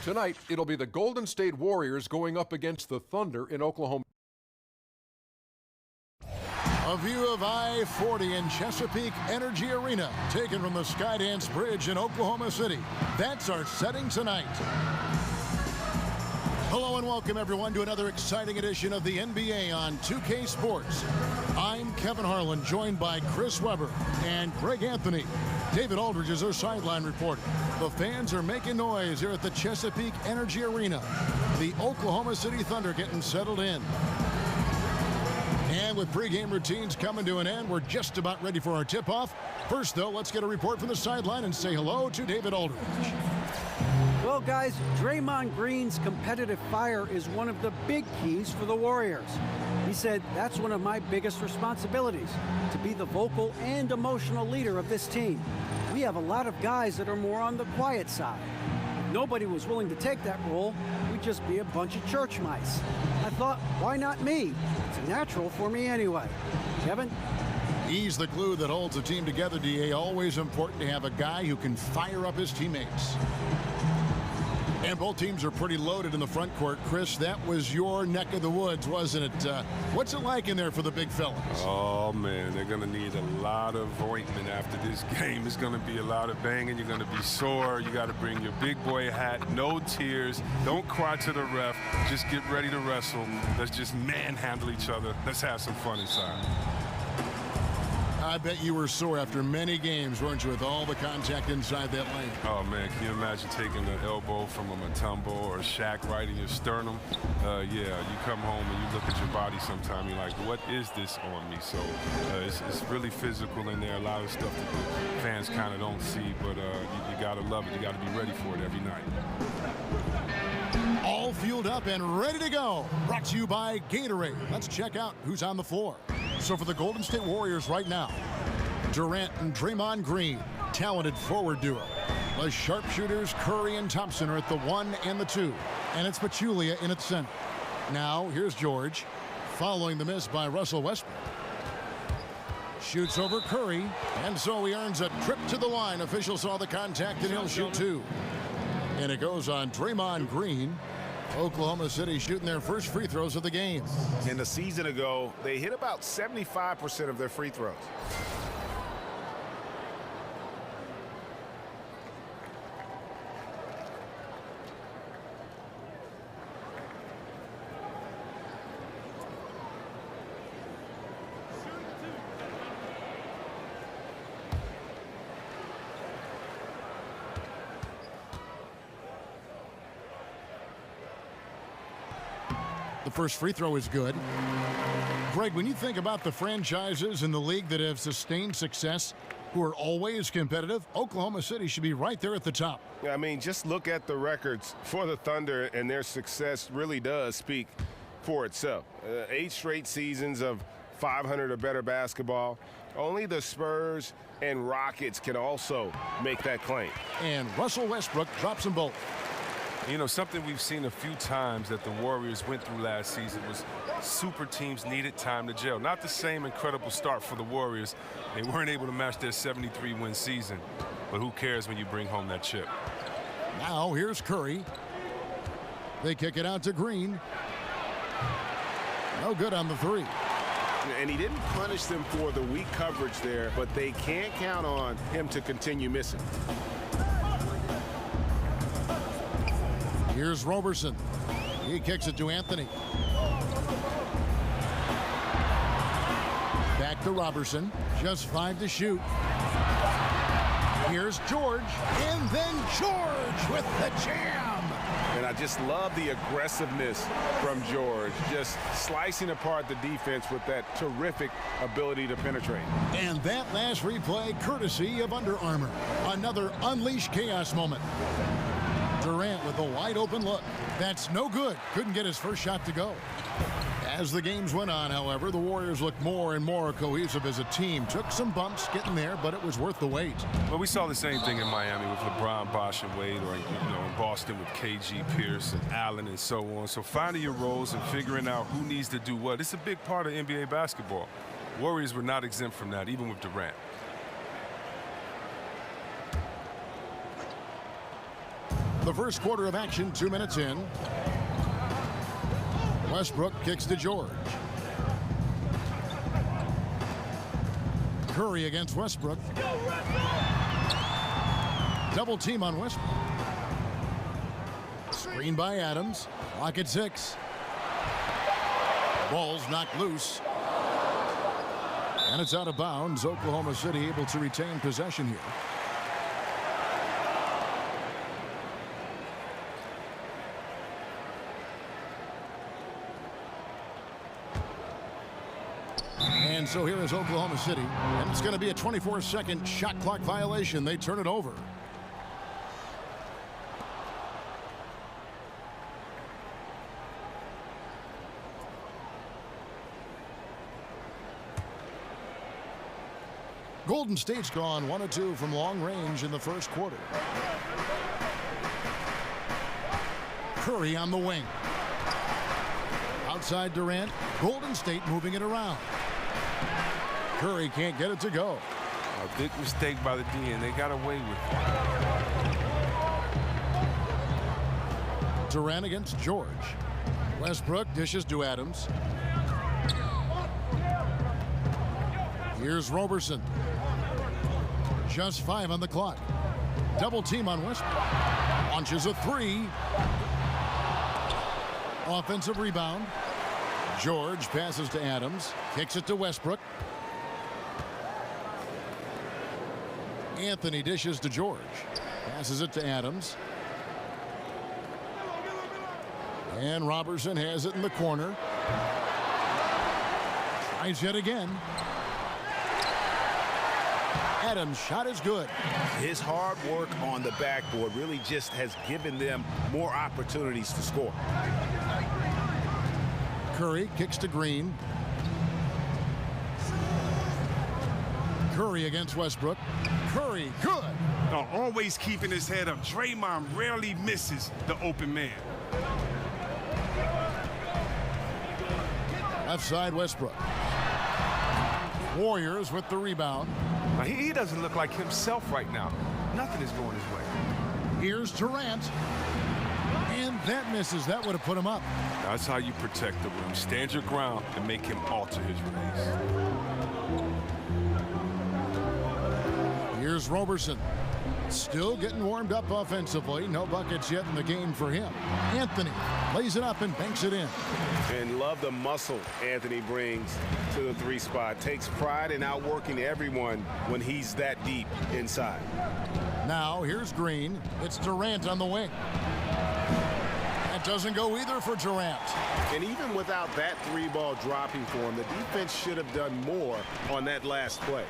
Tonight, it'll be the Golden State Warriors going up against the Thunder in Oklahoma. A view of I-40 in Chesapeake Energy Arena, taken from the Skydance Bridge in Oklahoma City. That's our setting tonight. Hello and welcome everyone to another exciting edition of the NBA on 2K Sports. I'm Kevin Harlan, joined by Chris Webber and Greg Anthony. David Aldridge is our sideline reporter. The fans are making noise here at the Chesapeake Energy Arena. The Oklahoma City Thunder getting settled in. And with pregame routines coming to an end, we're just about ready for our tip-off. First, though, let's get a report from the sideline and say hello to David Aldridge. Well, guys, Draymond Green's competitive fire is one of the big keys for the Warriors. He said, that's one of my biggest responsibilities, to be the vocal and emotional leader of this team. We have a lot of guys that are more on the quiet side. If nobody was willing to take that role, we'd just be a bunch of church mice. I thought, why not me? It's a natural for me anyway. Kevin? He's the glue that holds the team together, DA. Always important to have a guy who can fire up his teammates. And both teams are pretty loaded in the front court. Chris, that was your neck of the woods, wasn't it? What's it like in there for the big fellas? Oh, man, they're going to need a lot of ointment after this game. It's going to be a lot of banging. You're going to be sore. You got to bring your big boy hat. No tears. Don't cry to the ref. Just get ready to wrestle. Let's just manhandle each other. Let's have some fun inside. I bet you were sore after many games, weren't you, with all the contact inside that lane? Oh, man, can you imagine taking an elbow from a Mutombo or a Shaq right in your sternum? Yeah, you come home and you look at your body sometime, you're like, what is this on me? So it's really physical in there, a lot of stuff that the fans kind of don't see, but you got to love it. You got to be ready for it every night. All fueled up and ready to go. Brought to you by Gatorade. Let's check out who's on the floor. So for the Golden State Warriors right now, Durant and Draymond Green, talented forward duo. The sharpshooters Curry and Thompson are at the 1 and the 2, and it's Pachulia in its center. Now here's George, following the miss by Russell Westbrook. Shoots over Curry, and so he earns a trip to the line. Officials saw the contact, and he'll shoot two. And it goes on Draymond Green. Oklahoma City shooting their first free throws of the game. And a season ago, they hit about 75% of their free throws. The first free throw is good. Greg, when you think about the franchises in the league that have sustained success, who are always competitive, Oklahoma City should be right there at the top. I mean, just look at the records for the Thunder, and their success really does speak for itself. 8 straight seasons of 500 or better basketball. Only the Spurs and Rockets can also make that claim. And Russell Westbrook drops them both. You know, something we've seen a few times that the Warriors went through last season was super teams needed time to gel. Not the same incredible start for the Warriors. They weren't able to match their 73-win season. But who cares when you bring home that chip? Now here's Curry. They kick it out to Green. No good on the three. And he didn't punish them for the weak coverage there, but they can't count on him to continue missing. Here's Roberson. He kicks it to Anthony. Back to Roberson. Just 5 to shoot. Here's George. And then George with the jam. And I just love the aggressiveness from George. Just slicing apart the defense with that terrific ability to penetrate. And that last replay courtesy of Under Armour. Another Unleash Chaos moment. Durant with a wide open look. That's no good. Couldn't get his first shot to go. As the games went on, however, the Warriors looked more and more cohesive as a team. Took some bumps getting there, but it was worth the wait. Well, we saw the same thing in Miami with LeBron, Bosh, and Wade, or in Boston with KG, Pierce, and Allen, and so on. So finding your roles and figuring out who needs to do what, it's a big part of NBA basketball. Warriors were not exempt from that, even with The first quarter of action, 2 minutes in. Westbrook kicks to George. Curry against Westbrook. Double team on Westbrook. Screen by Adams. Clock at 6. Ball's knocked loose. And it's out of bounds. Oklahoma City able to retain possession here. And so here is Oklahoma City. And it's going to be a 24-second shot clock violation. They turn it over. Golden State's gone 1 of 2 from long range in the first quarter. Curry on the wing. Outside Durant. Golden State moving it around. Curry can't get it to go. A big mistake by the D, and they got away with it. Durant against George. Westbrook dishes to Adams. Here's Roberson. Just 5 on the clock. Double team on Westbrook. Launches a 3. Offensive rebound. George passes to Adams. Kicks it to Westbrook. Anthony dishes to George. Passes it to Adams. And Robertson has it in the corner. Tries yet again. Adams' shot is good. His hard work on the backboard really just has given them more opportunities to score. Curry kicks to Green. Curry against Westbrook. Curry, good. Always keeping his head up. Draymond rarely misses the open man. Left side, Westbrook. Warriors with the rebound. Now, he doesn't look like himself right now. Nothing is going his way. Here's Durant. And that misses. That would have put him up. That's how you protect the rim. Stand your ground and make him alter his release. Here's Roberson. Still getting warmed up offensively. No buckets yet in the game for him. Anthony lays it up and banks it in. And love the muscle Anthony brings to the 3 spot. Takes pride in outworking everyone when he's that deep inside. Now here's Green. It's Durant on the wing. That doesn't go either for Durant. And even without that 3-ball dropping for him, the defense should have done more on that last play.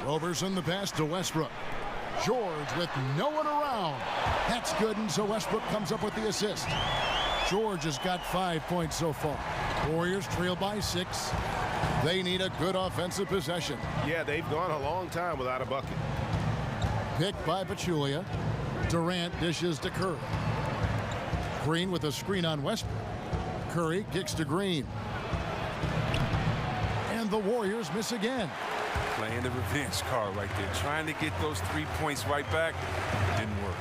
Roberson the pass to Westbrook. George with no one around. That's good, and so Westbrook comes up with the assist. George has got 5 points so far. Warriors trail by 6. They need a good offensive possession. Yeah, they've gone a long time without a bucket. Picked by Pachulia. Durant dishes to Curry. Green with a screen on Westbrook. Curry kicks to Green. And the Warriors miss again. Playing the revenge card right there. Trying to get those 3 points right back. Didn't work.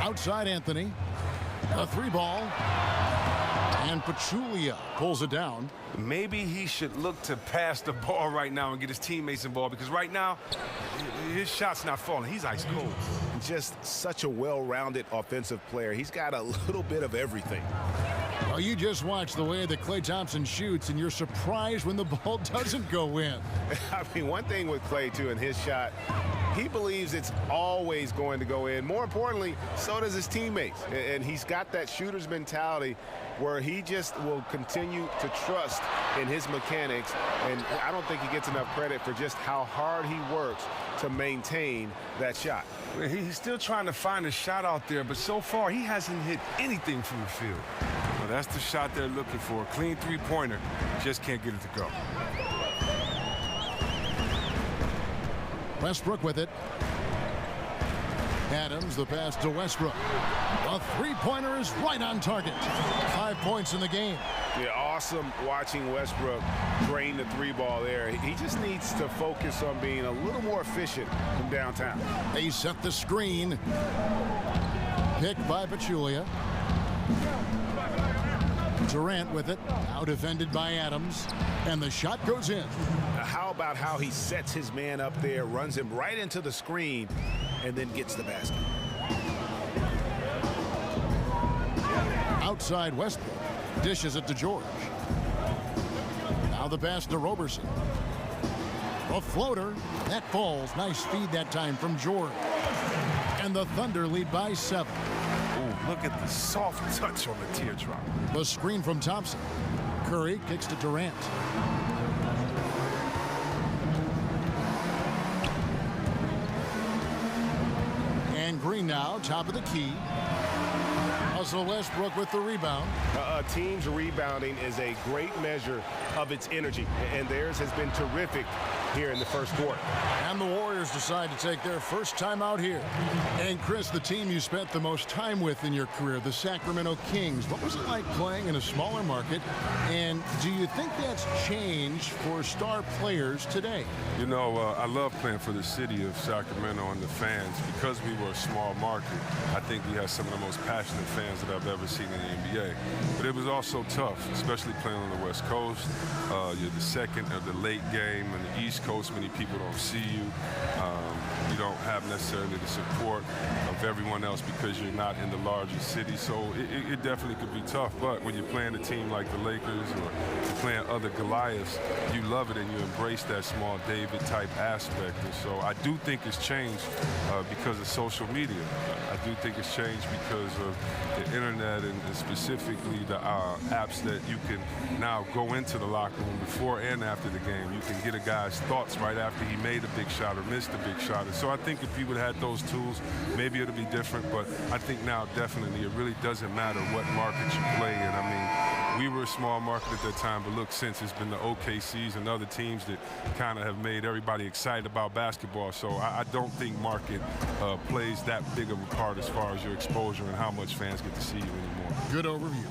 Outside Anthony. A 3-ball. And Pachulia pulls it down. Maybe he should look to pass the ball right now and get his teammates involved, because right now his shot's not falling. He's ice cold. Just such a well-rounded offensive player. He's got a little bit of everything. Well, you just watch the way that Klay Thompson shoots, and you're surprised when the ball doesn't go in. I mean, one thing with Klay, too, in his shot, he believes it's always going to go in. More importantly, so does his teammates. And he's got that shooter's mentality where he just will continue to trust in his mechanics. And I don't think he gets enough credit for just how hard he works to maintain that shot. He's still trying to find a shot out there, but so far he hasn't hit anything from the field. Well, that's the shot they're looking for. Clean 3-pointer. Just can't get it to go. Westbrook with it. Adams the pass to Westbrook. A 3-pointer is right on target. 5 points in the game. Yeah, awesome watching Westbrook drain the 3-ball there. He just needs to focus on being a little more efficient from downtown. They set the screen. Picked by Pachulia. Durant with it. Now defended by Adams. And the shot goes in. How about how he sets his man up there, runs him right into the screen, and then gets the basket. Outside Westbrook. Dishes it to George. Now the pass to Roberson. A floater. That falls. Nice feed that time from George. And the Thunder lead by 7. Ooh, look at the soft touch on the teardrop. The screen from Thompson. Curry kicks to Durant. And Green now, top of the key. Russell Westbrook with the rebound. A team's rebounding is a great measure of its energy, and theirs has been terrific here in the first quarter. And the Warriors decide to take their first time out here. And Chris, the team you spent the most time with in your career, the Sacramento Kings, what was it like playing in a smaller market? And do you think that's changed for star players today? You know, I love playing for the city of Sacramento and the fans. Because we were a small market, I think we had some of the most passionate fans that I've ever seen in the NBA. But it was also tough, especially playing on the West Coast. You're the second of the late game. On the East Coast, many people don't see you. You don't have necessarily the support of everyone else because you're not in the larger city. So it definitely could be tough. But when you're playing a team like the Lakers or you're playing other Goliaths, you love it and you embrace that small David type aspect. And so I do think it's changed because of social media. I do think it's changed because of the internet and specifically the apps that you can now go into the locker room before and after the game. You can get a guy's thoughts right after he made a big shot or missed a big shot. And so I think if people had those tools, maybe it'll be different. But I think now definitely it really doesn't matter what market you play in. I mean, we were a small market at that time, but look, since it's been the OKCs and other teams that kind of have made everybody excited about basketball. So I don't think market plays that big of a part as far as your exposure and how much fans get to see you anymore. Good overview.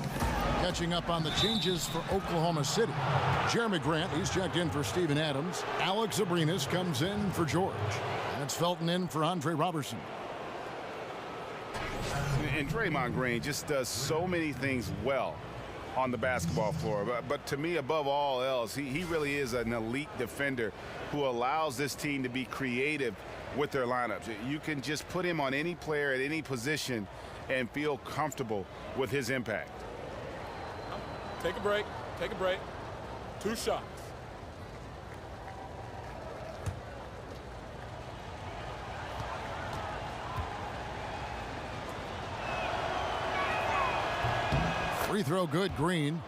Catching up on the changes for Oklahoma City. Jeremy Grant, he's checked in for Steven Adams. Alex Abrinas comes in for George. And it's Felton in for Andre Robertson. And Draymond Green just does so many things well on the basketball floor. But to me, above all else, he really is an elite defender who allows this team to be creative with their lineups. You can just put him on any player at any position and feel comfortable with his impact. Take a break. Take a break. 2 shots. Free throw good, Green.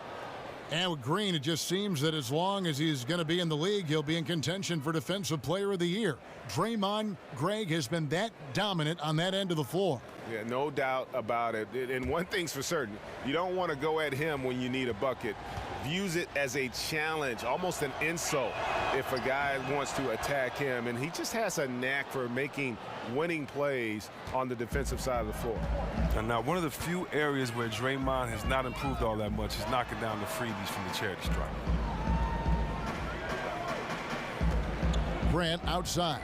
And with Green, it just seems that as long as he's going to be in the league, he'll be in contention for Defensive Player of the Year. Draymond Greg has been that dominant on that end of the floor. Yeah, no doubt about it. And one thing's for certain, you don't want to go at him when you need a bucket. Views it as a challenge, almost an insult if a guy wants to attack him. And he just has a knack for making winning plays on the defensive side of the floor. And now one of the few areas where Draymond has not improved all that much is knocking down the freebies from the charity stripe. Grant outside.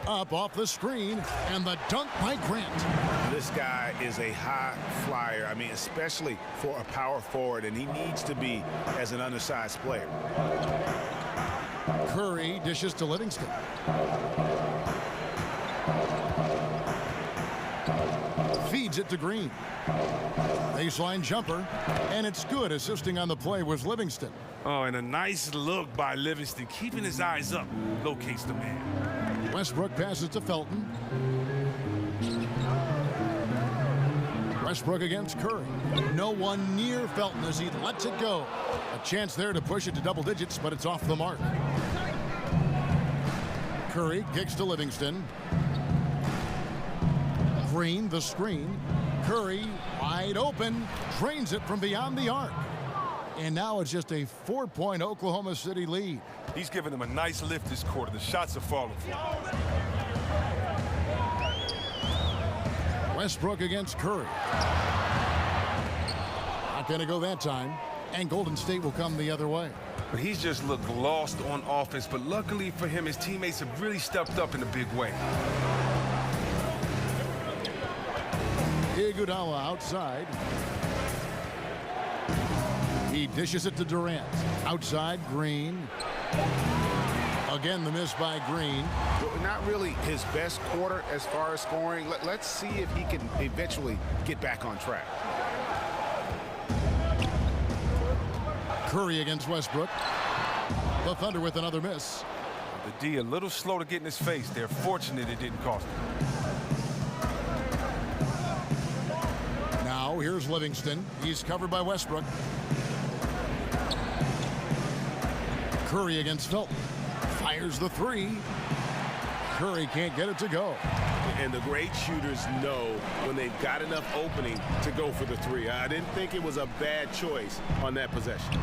Up off the screen, and the dunk by Grant. This guy is a high flyer. I mean, especially for a power forward, and he needs to be as an undersized player. Curry dishes to Livingston. Feeds it to Green. Baseline jumper, and it's good. Assisting on the play was Livingston. Oh, and a nice look by Livingston, keeping his eyes up, locates the man. Westbrook passes to Felton. Westbrook against Curry. No one near Felton as he lets it go. A chance there to push it to double digits, but it's off the mark. Curry kicks to Livingston. Green, the screen. Curry, wide open, drains it from beyond the arc. And now it's just a 4-point Oklahoma City lead. He's giving them a nice lift this quarter. The shots are falling for him. Westbrook against Curry. Not going to go that time. And Golden State will come the other way. But he's just looked lost on offense. But luckily for him, his teammates have really stepped up in a big way. Iguodala outside. He dishes it to Durant. Outside, Green. Again, the miss by Green. Not really his best quarter as far as scoring. Let's see if he can eventually get back on track. Curry against Westbrook. The Thunder with another miss. The D a little slow to get in his face. They're fortunate it didn't cost him. Now here's Livingston. He's covered by Westbrook. Curry against Felton. Fires the three. Curry can't get it to go. And the great shooters know when they've got enough opening to go for the three. I didn't think it was a bad choice on that possession.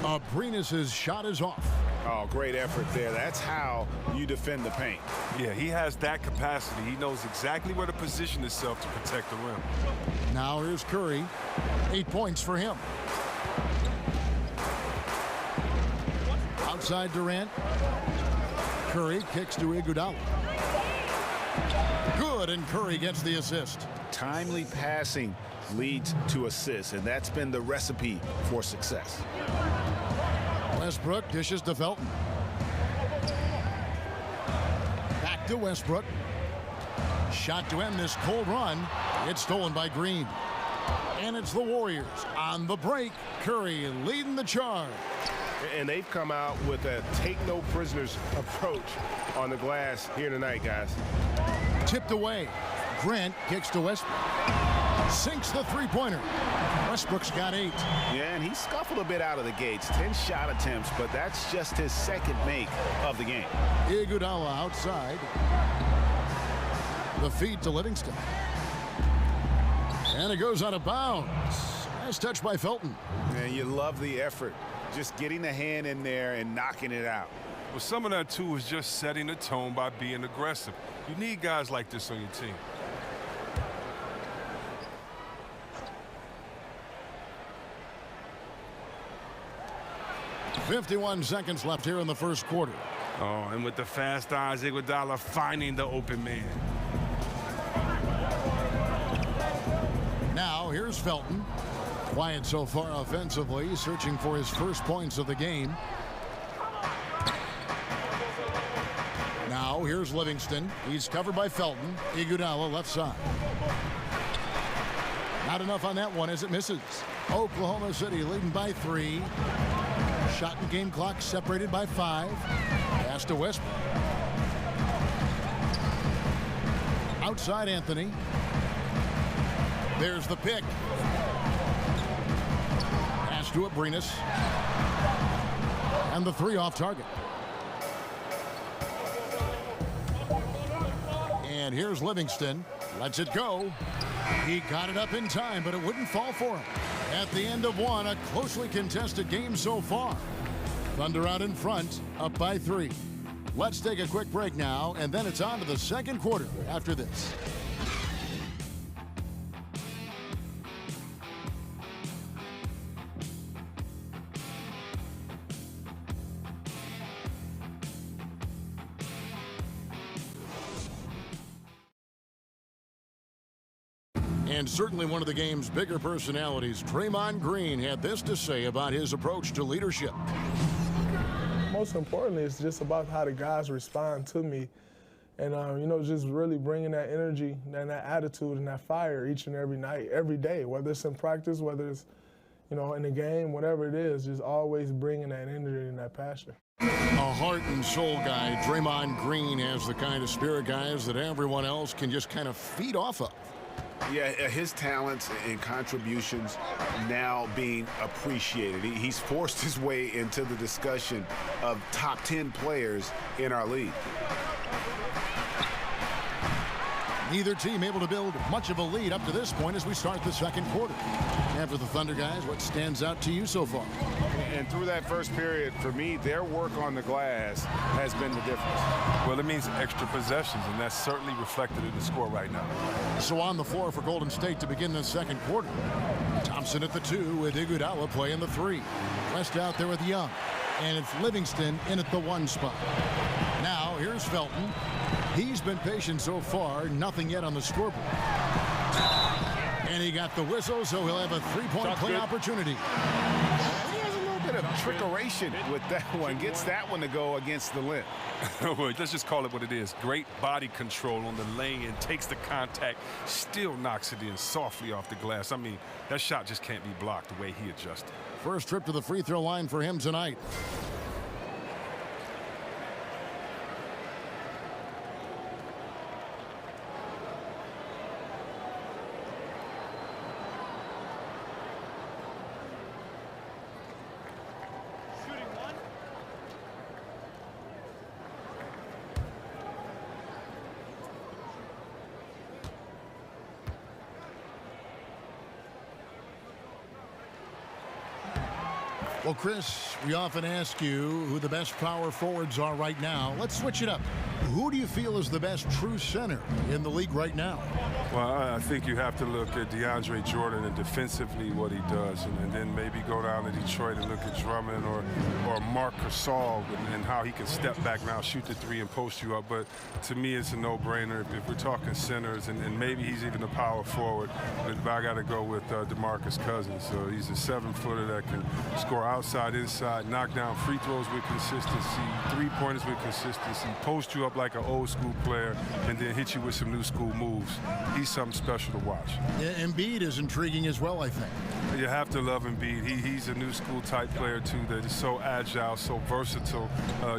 Abrines' shot is off. Oh, great effort there. That's how you defend the paint. Yeah, he has that capacity. He knows exactly where to position himself to protect the rim. Now here's Curry. 8 points for him. Outside Durant. Curry kicks to Iguodala. Good, and Curry gets the assist. Timely passing leads to assists, and that's been the recipe for success. Westbrook dishes to Felton. Back to Westbrook. Shot to end this cold run. It's stolen by Green. And it's the Warriors on the break. Curry leading the charge. And they've come out with a take-no-prisoners approach on the glass here tonight, guys. Tipped away. Grant kicks to Westbrook. Sinks the three-pointer. Westbrook's got 8. Yeah, and he scuffled a bit out of the gates. 10 shot attempts, but that's just his second make of the game. Iguodala outside. The feed to Livingston. And it goes out of bounds. Nice touch by Felton. And you love the effort. Just getting the hand in there and knocking it out. Well, some of that, too, is just setting the tone by being aggressive. You need guys like this on your team. .51 seconds left here in the first quarter. Oh, and with the fast eyes, Iguodala finding the open man. Now, here's Felton. Quiet so far offensively, searching for his first points of the game. Now, here's Livingston. He's covered by Felton. Iguodala left side. Not enough on that one as it misses. Oklahoma City leading by 3. Shot and game clock separated by 5. Pass to Westbrook. Outside Anthony. There's the pick. Pass to Abrines. And the 3 off target. And here's Livingston. Lets it go. He got it up in time, but it wouldn't fall for him. At the end of one, a closely contested game so far. Thunder out in front, up by 3. Let's take a quick break now, and then it's on to the second quarter after this. And certainly one of the game's bigger personalities, Draymond Green, had this to say about his approach to leadership. Most importantly, it's just about how the guys respond to me. And, you know, just really bringing that energy and that attitude and that fire each and every night, every day, whether it's in practice, whether it's, you know, in the game, whatever it is, just always bringing that energy and that passion. A heart and soul guy, Draymond Green has the kind of spirit, guys, that everyone else can just kind of feed off of. Yeah, his talents and contributions now being appreciated. He's forced his way into the discussion of top 10 players in our league. Neither team able to build much of a lead up to this point as we start the second quarter. And for the Thunder guys, what stands out to you so far? And through that first period, for me, their work on the glass has been the difference. Well, it means extra possessions, and that's certainly reflected in the score right now. So on the floor for Golden State to begin the second quarter. Thompson at the 2 with Iguodala playing the 3. West out there with Young. And it's Livingston in at the 1 spot. Now here's Felton. He's been patient so far. Nothing yet on the scoreboard. And he got the whistle, so he'll have a 3-point play opportunity. He has a little bit of trickeration with that one. Gets that one to go against the length. Well, let's just call it what it is. Great body control on the lane, takes the contact, still knocks it in softly off the glass. I mean, that shot just can't be blocked the way he adjusted. First trip to the free throw line for him tonight. Well, Chris, we often ask you who the best power forwards are right now. Let's switch it up. Who do you feel is the best true center in the league right now? Well, I think you have to look at DeAndre Jordan and defensively what he does, and then maybe go down to Detroit and look at Drummond or Marc Gasol and how he can step back now, shoot the 3 and post you up. But to me, it's a no-brainer if we're talking centers, and maybe he's even a power forward. But I got to go with DeMarcus Cousins. So he's a 7-footer that can score outside, inside, knock down free throws with consistency, 3-pointers with consistency, post you up like an old-school player, and then hit you with some new-school moves. He's something special to watch. Yeah, Embiid is intriguing as well, I think. You have to love Embiid. He's a new school type player too that is so agile, so versatile.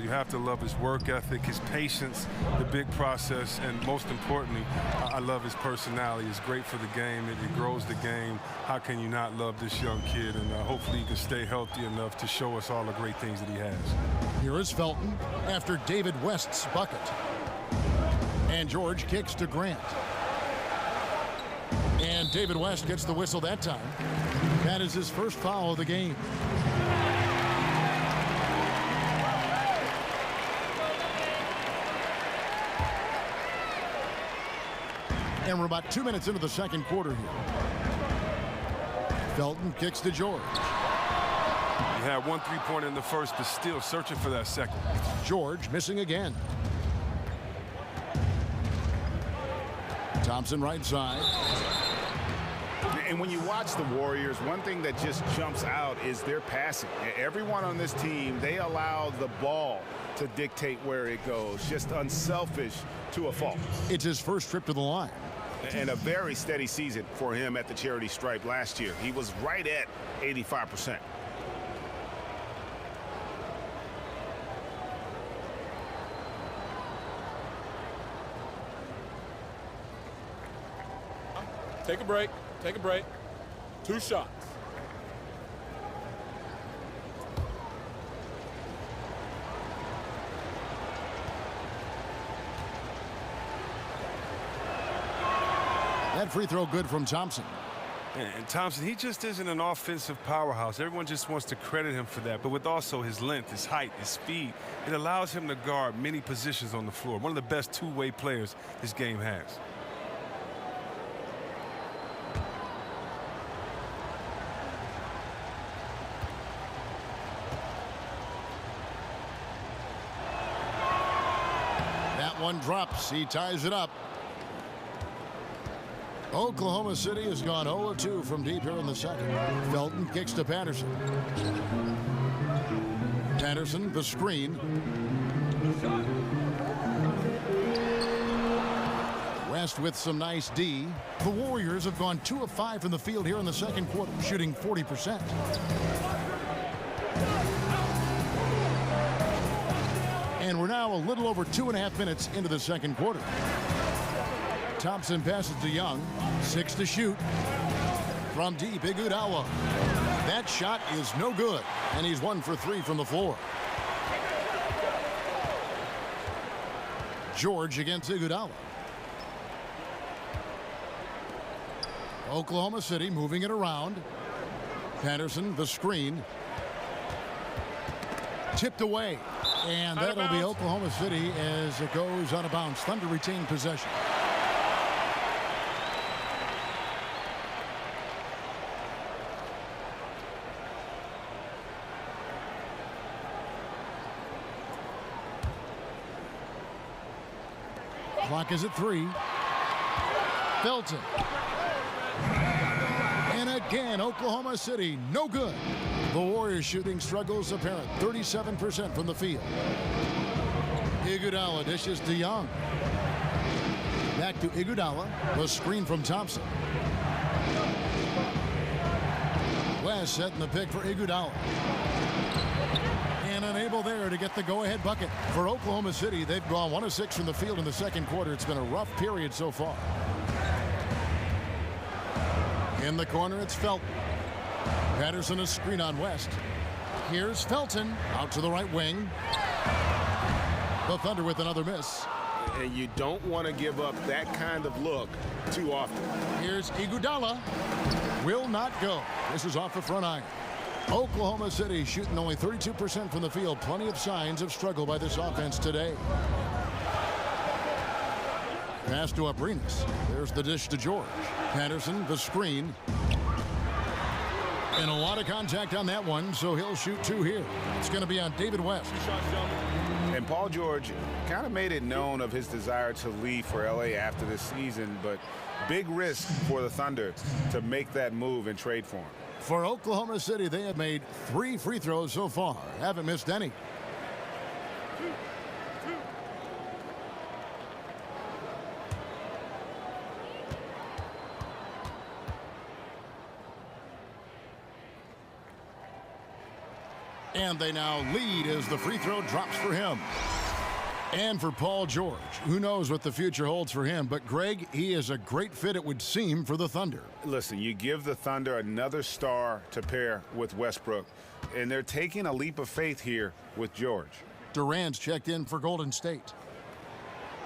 You have to love his work ethic, his patience, the big process, and most importantly, I love his personality. It's great for the game. It grows the game. How can you not love this young kid? And hopefully he can stay healthy enough to show us all the great things that he has. Here is Felton after David West's bucket. And George kicks to Grant. And David West gets the whistle that time. That is his first foul of the game. And we're about 2 minutes into the second quarter here. Felton kicks to George. He had 1 3-pointer in the first, but still searching for that second. George missing again. Thompson right side. And when you watch the Warriors, one thing that just jumps out is their passing. Everyone on this team, they allow the ball to dictate where it goes. Just unselfish to a fault. It's his first trip to the line. And a very steady season for him at the charity stripe last year. He was right at 85%. Take a break. Take a break. 2 shots. That free throw good from Thompson. And Thompson, he just isn't an offensive powerhouse. Everyone just wants to credit him for that. But with also his length, his height, his speed, it allows him to guard many positions on the floor. One of the best two-way players this game has. One drops. He ties it up. Oklahoma City has gone 0-2 from deep here in the second. Felton kicks to Patterson. Patterson, the screen. West with some nice D. The Warriors have gone 2 of 5 from the field here in the second quarter, shooting 40%. And we're now a little over 2.5 minutes into the second quarter. Thompson passes to Young. 6 to shoot. From deep, Iguodala. That shot is no good. And he's 1 for 3 from the floor. George against Iguodala. Oklahoma City moving it around. Patterson, the screen. Tipped away. And that'll be Oklahoma City as it goes out of bounds. Thunder retain possession. Clock is at 3. Felton. And again, Oklahoma City, no good. The Warriors shooting struggles apparent. 37% from the field. Iguodala dishes to Young. Back to Iguodala. The screen from Thompson. West setting the pick for Iguodala. And unable there to get the go-ahead bucket. For Oklahoma City, they've gone 1 of 6 from the field in the second quarter. It's been a rough period so far. In the corner, it's Felton. Patterson a screen on West. Here's Felton out to the right wing. The Thunder with another miss. And you don't want to give up that kind of look too often. Here's Iguodala. Will not go. This is off the front iron. Oklahoma City shooting only 32% from the field. Plenty of signs of struggle by this offense today. Pass to Abrinas. There's the dish to George. Patterson, the screen. And a lot of contact on that one, so he'll shoot 2 here. It's going to be on David West. And Paul George kind of made it known of his desire to leave for LA after this season, but big risk for the Thunder to make that move and trade for him. For Oklahoma City, they have made 3 free throws so far. Haven't missed any. And they now lead as the free throw drops for him. And for Paul George, who knows what the future holds for him. But, Greg, he is a great fit, it would seem, for the Thunder. Listen, you give the Thunder another star to pair with Westbrook, and they're taking a leap of faith here with George. Durant's checked in for Golden State.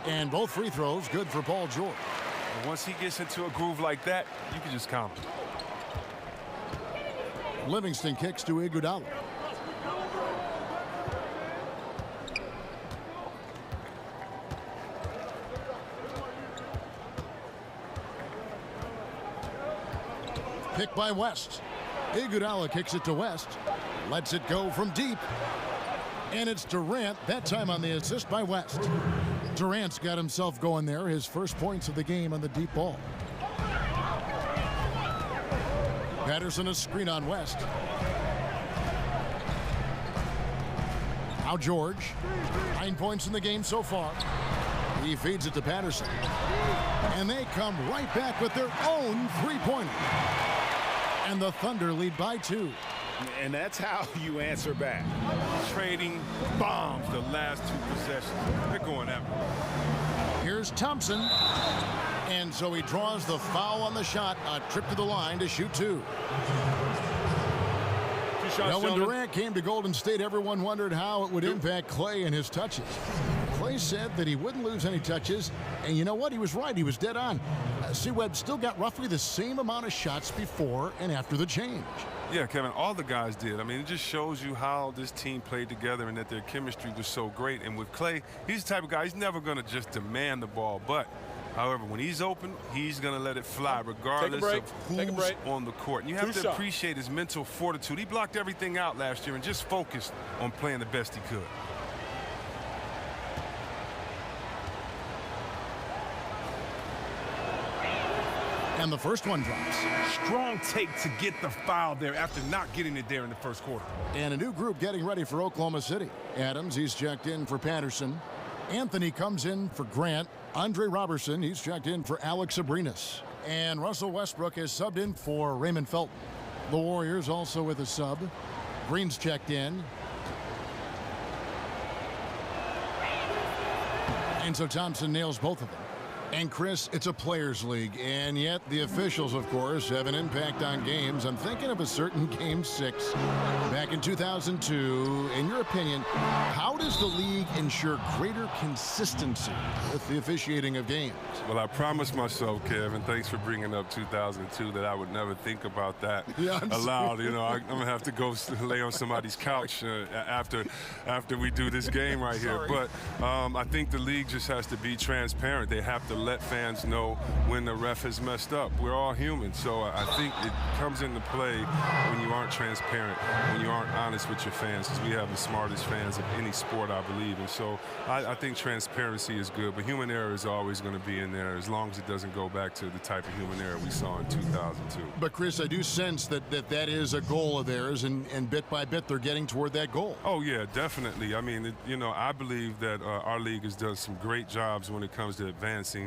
And both free throws good for Paul George. And once he gets into a groove like that, you can just count him. Livingston kicks to Iguodala. Pick by West. Iguodala kicks it to West. Lets it go from deep. And it's Durant, that time on the assist by West. Durant's got himself going there, his first points of the game on the deep ball. Patterson a screen on West. Now George. 9 points in the game so far. He feeds it to Patterson. And they come right back with their own three-pointer. And the Thunder lead by 2. And that's how you answer back. Trading bombs the last 2 possessions. They're going after him. Here's Thompson. And so he draws the foul on the shot. A trip to the line to shoot 2. Now, when Durant came to Golden State, everyone wondered how it would impact Klay and his touches. Klay said that he wouldn't lose any touches, and you know what? He was right. He was dead on. C-Webb still got roughly the same amount of shots before and after the change. Yeah, Kevin, all the guys did. I mean, it just shows you how this team played together and that their chemistry was so great. And with Klay, he's the type of guy, he's never going to just demand the ball. But, however, when he's open, he's going to let it fly regardless of who's on the court. And you have to appreciate his mental fortitude. He blocked everything out last year and just focused on playing the best he could. And the first one drops. Strong take to get the foul there after not getting it there in the first quarter. And a new group getting ready for Oklahoma City. Adams, he's checked in for Patterson. Anthony comes in for Grant. Andre Robertson, he's checked in for Alex Abrinas. And Russell Westbrook is subbed in for Raymond Felton. The Warriors also with a sub. Green's checked in. And so Thompson nails both of them. And Chris, it's a players' league, and yet the officials, of course, have an impact on games. I'm thinking of a certain Game 6 back in 2002. In your opinion, how does the league ensure greater consistency with the officiating of games? Well, I promised myself, Kevin, thanks for bringing up 2002, that I would never think about that aloud. You know, I'm going to have to go lay on somebody's couch after we do this game right here. But I think the league just has to be transparent. They have to let fans know when the ref has messed up. We're all human, so I think it comes into play when you aren't transparent, when you aren't honest with your fans, because we have the smartest fans of any sport, I believe. And so I think transparency is good, but human error is always going to be in there as long as it doesn't go back to the type of human error we saw in 2002. But Chris, I do sense that is a goal of theirs, and bit by bit they're getting toward that goal. Oh yeah, definitely. I mean, you know, I believe that our league has done some great jobs when it comes to advancing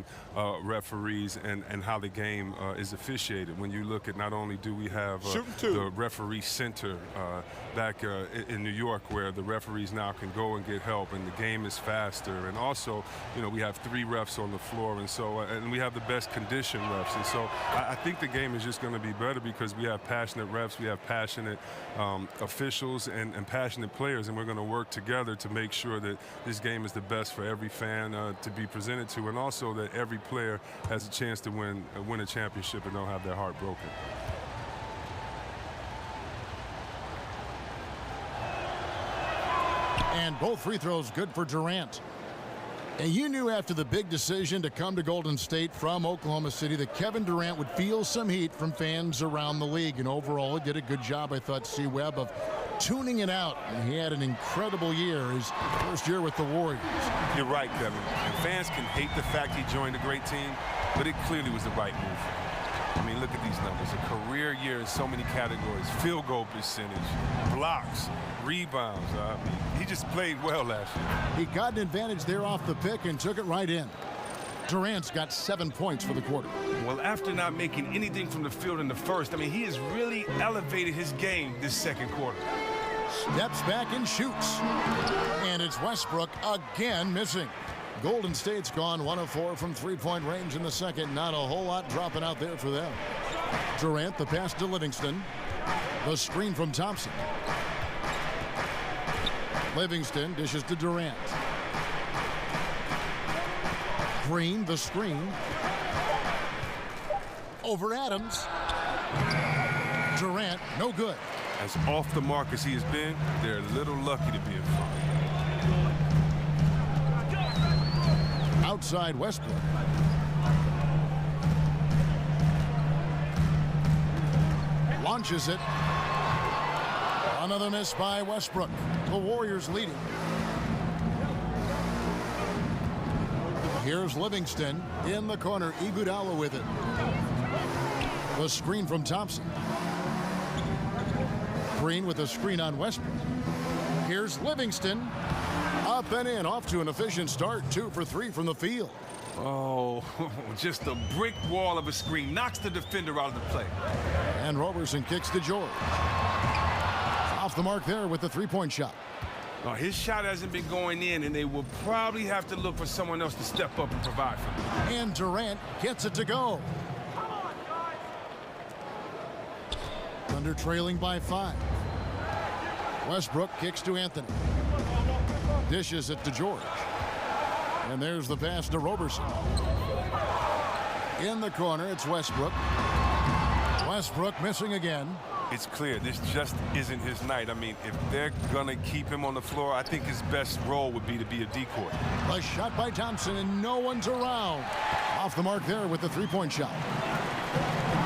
referees and how the game is officiated. When you look at, not only do we have the referee center back in New York, where the referees now can go and get help, and the game is faster, and also, you know, we have 3 refs on the floor, and so and we have the best conditioned refs, and so I think the game is just going to be better because we have passionate refs, we have passionate officials, and passionate players, and we're going to work together to make sure that this game is the best for every fan to be presented to, and also that every player has a chance to win a championship and don't have their heart broken. And both free throws good for Durant. And you knew after the big decision to come to Golden State from Oklahoma City that Kevin Durant would feel some heat from fans around the league. And overall, he did a good job, I thought, C-Webb, of tuning it out. And he had an incredible year, his first year with the Warriors. You're right, Kevin. And fans can hate the fact he joined a great team, but it clearly was the right move for him. I mean, look at these numbers. A career year in so many categories. Field goal percentage, blocks, rebounds. I mean, he just played well last year. He got an advantage there off the pick and took it right in. Durant's got 7 points for the quarter. Well, after not making anything from the field in the first, I mean, he has really elevated his game this second quarter. Steps back and shoots. And it's Westbrook again missing. Golden State's gone 1 of 4 from three-point range in the second. Not a whole lot dropping out there for them. Durant, the pass to Livingston. The screen from Thompson. Livingston dishes to Durant. Green, the screen. Over Adams. Durant, no good. As off the mark as he has been, they're a little lucky to be in front. Outside Westbrook. Launches it. Another miss by Westbrook. The Warriors leading. Here's Livingston in the corner. Iguodala with it. The screen from Thompson. Green with a screen on Westbrook. Here's Livingston. Up and in, off to an efficient start. 2 for 3 from the field. Oh, just a brick wall of a screen. Knocks the defender out of the play. And Roberson kicks to George. Off the mark there with the three-point shot. His shot hasn't been going in, and they will probably have to look for someone else to step up and provide for them. And Durant gets it to go. Thunder trailing by 5. Westbrook kicks to Anthony. Dishes it to George. And there's the pass to Roberson. In the corner, it's Westbrook. Westbrook missing again. It's clear this just isn't his night. I mean, if they're going to keep him on the floor, I think his best role would be to be a decoy. A shot by Thompson, and no one's around. Off the mark there with the three-point shot.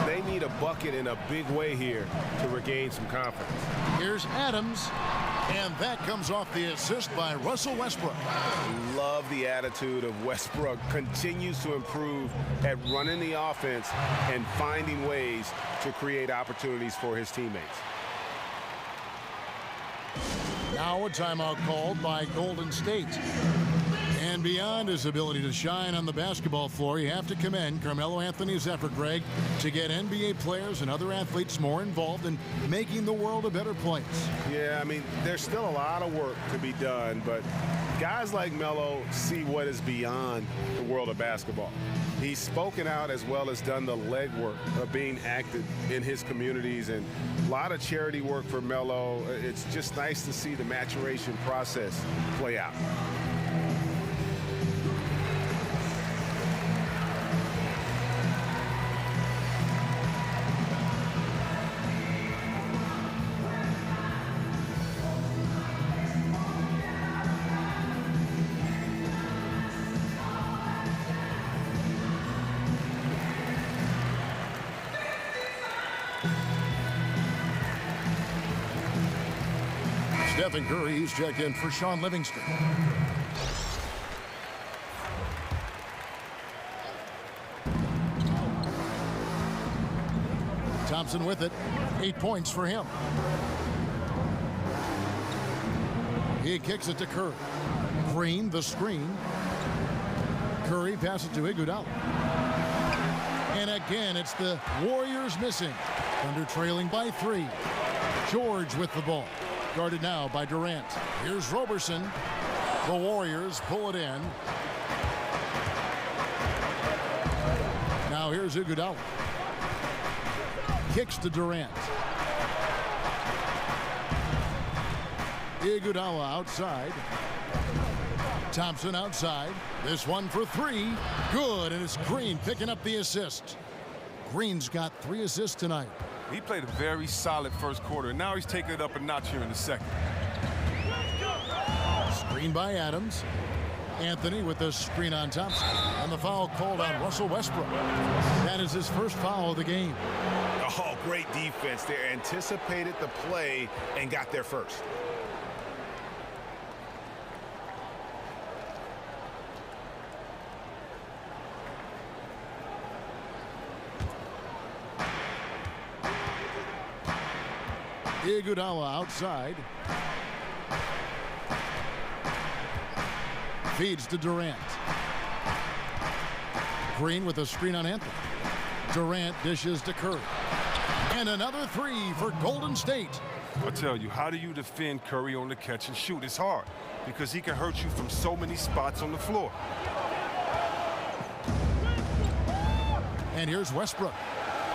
They need a bucket in a big way here to regain some confidence. Here's Adams, and that comes off the assist by Russell Westbrook. Love the attitude of Westbrook. Continues to improve at running the offense and finding ways to create opportunities for his teammates. Now a timeout called by Golden State. And beyond his ability to shine on the basketball floor, you have to commend Carmelo Anthony's effort, Greg, to get NBA players and other athletes more involved in making the world a better place. Yeah, I mean, there's still a lot of work to be done, but guys like Melo see what is beyond the world of basketball. He's spoken out as well as done the legwork of being active in his communities, and a lot of charity work for Melo. It's just nice to see the maturation process play out. Stephen Curry, he's checked in for Shaun Livingston. Thompson with it. 8 points for him. He kicks it to Curry. Green, the screen. Curry passes to Iguodala. And again, it's the Warriors missing. Thunder trailing by 3. George with the ball. Guarded now by Durant. Here's Roberson. The Warriors pull it in. Now here's Iguodala. Kicks to Durant. Iguodala outside. Thompson outside. This one for 3. Good, and it's Green picking up the assist. Green's got 3 assists tonight. He played a very solid first quarter, and now he's taking it up a notch here in the second. Screen by Adams. Anthony with the screen on Thompson. And the foul called on Russell Westbrook. That is his first foul of the game. Oh, great defense there. Anticipated the play and got there first. Iguodala outside. Feeds to Durant. Green with a screen on Anthony. Durant dishes to Curry. And another 3 for Golden State. I tell you, how do you defend Curry on the catch and shoot? It's hard because he can hurt you from so many spots on the floor. And here's Westbrook.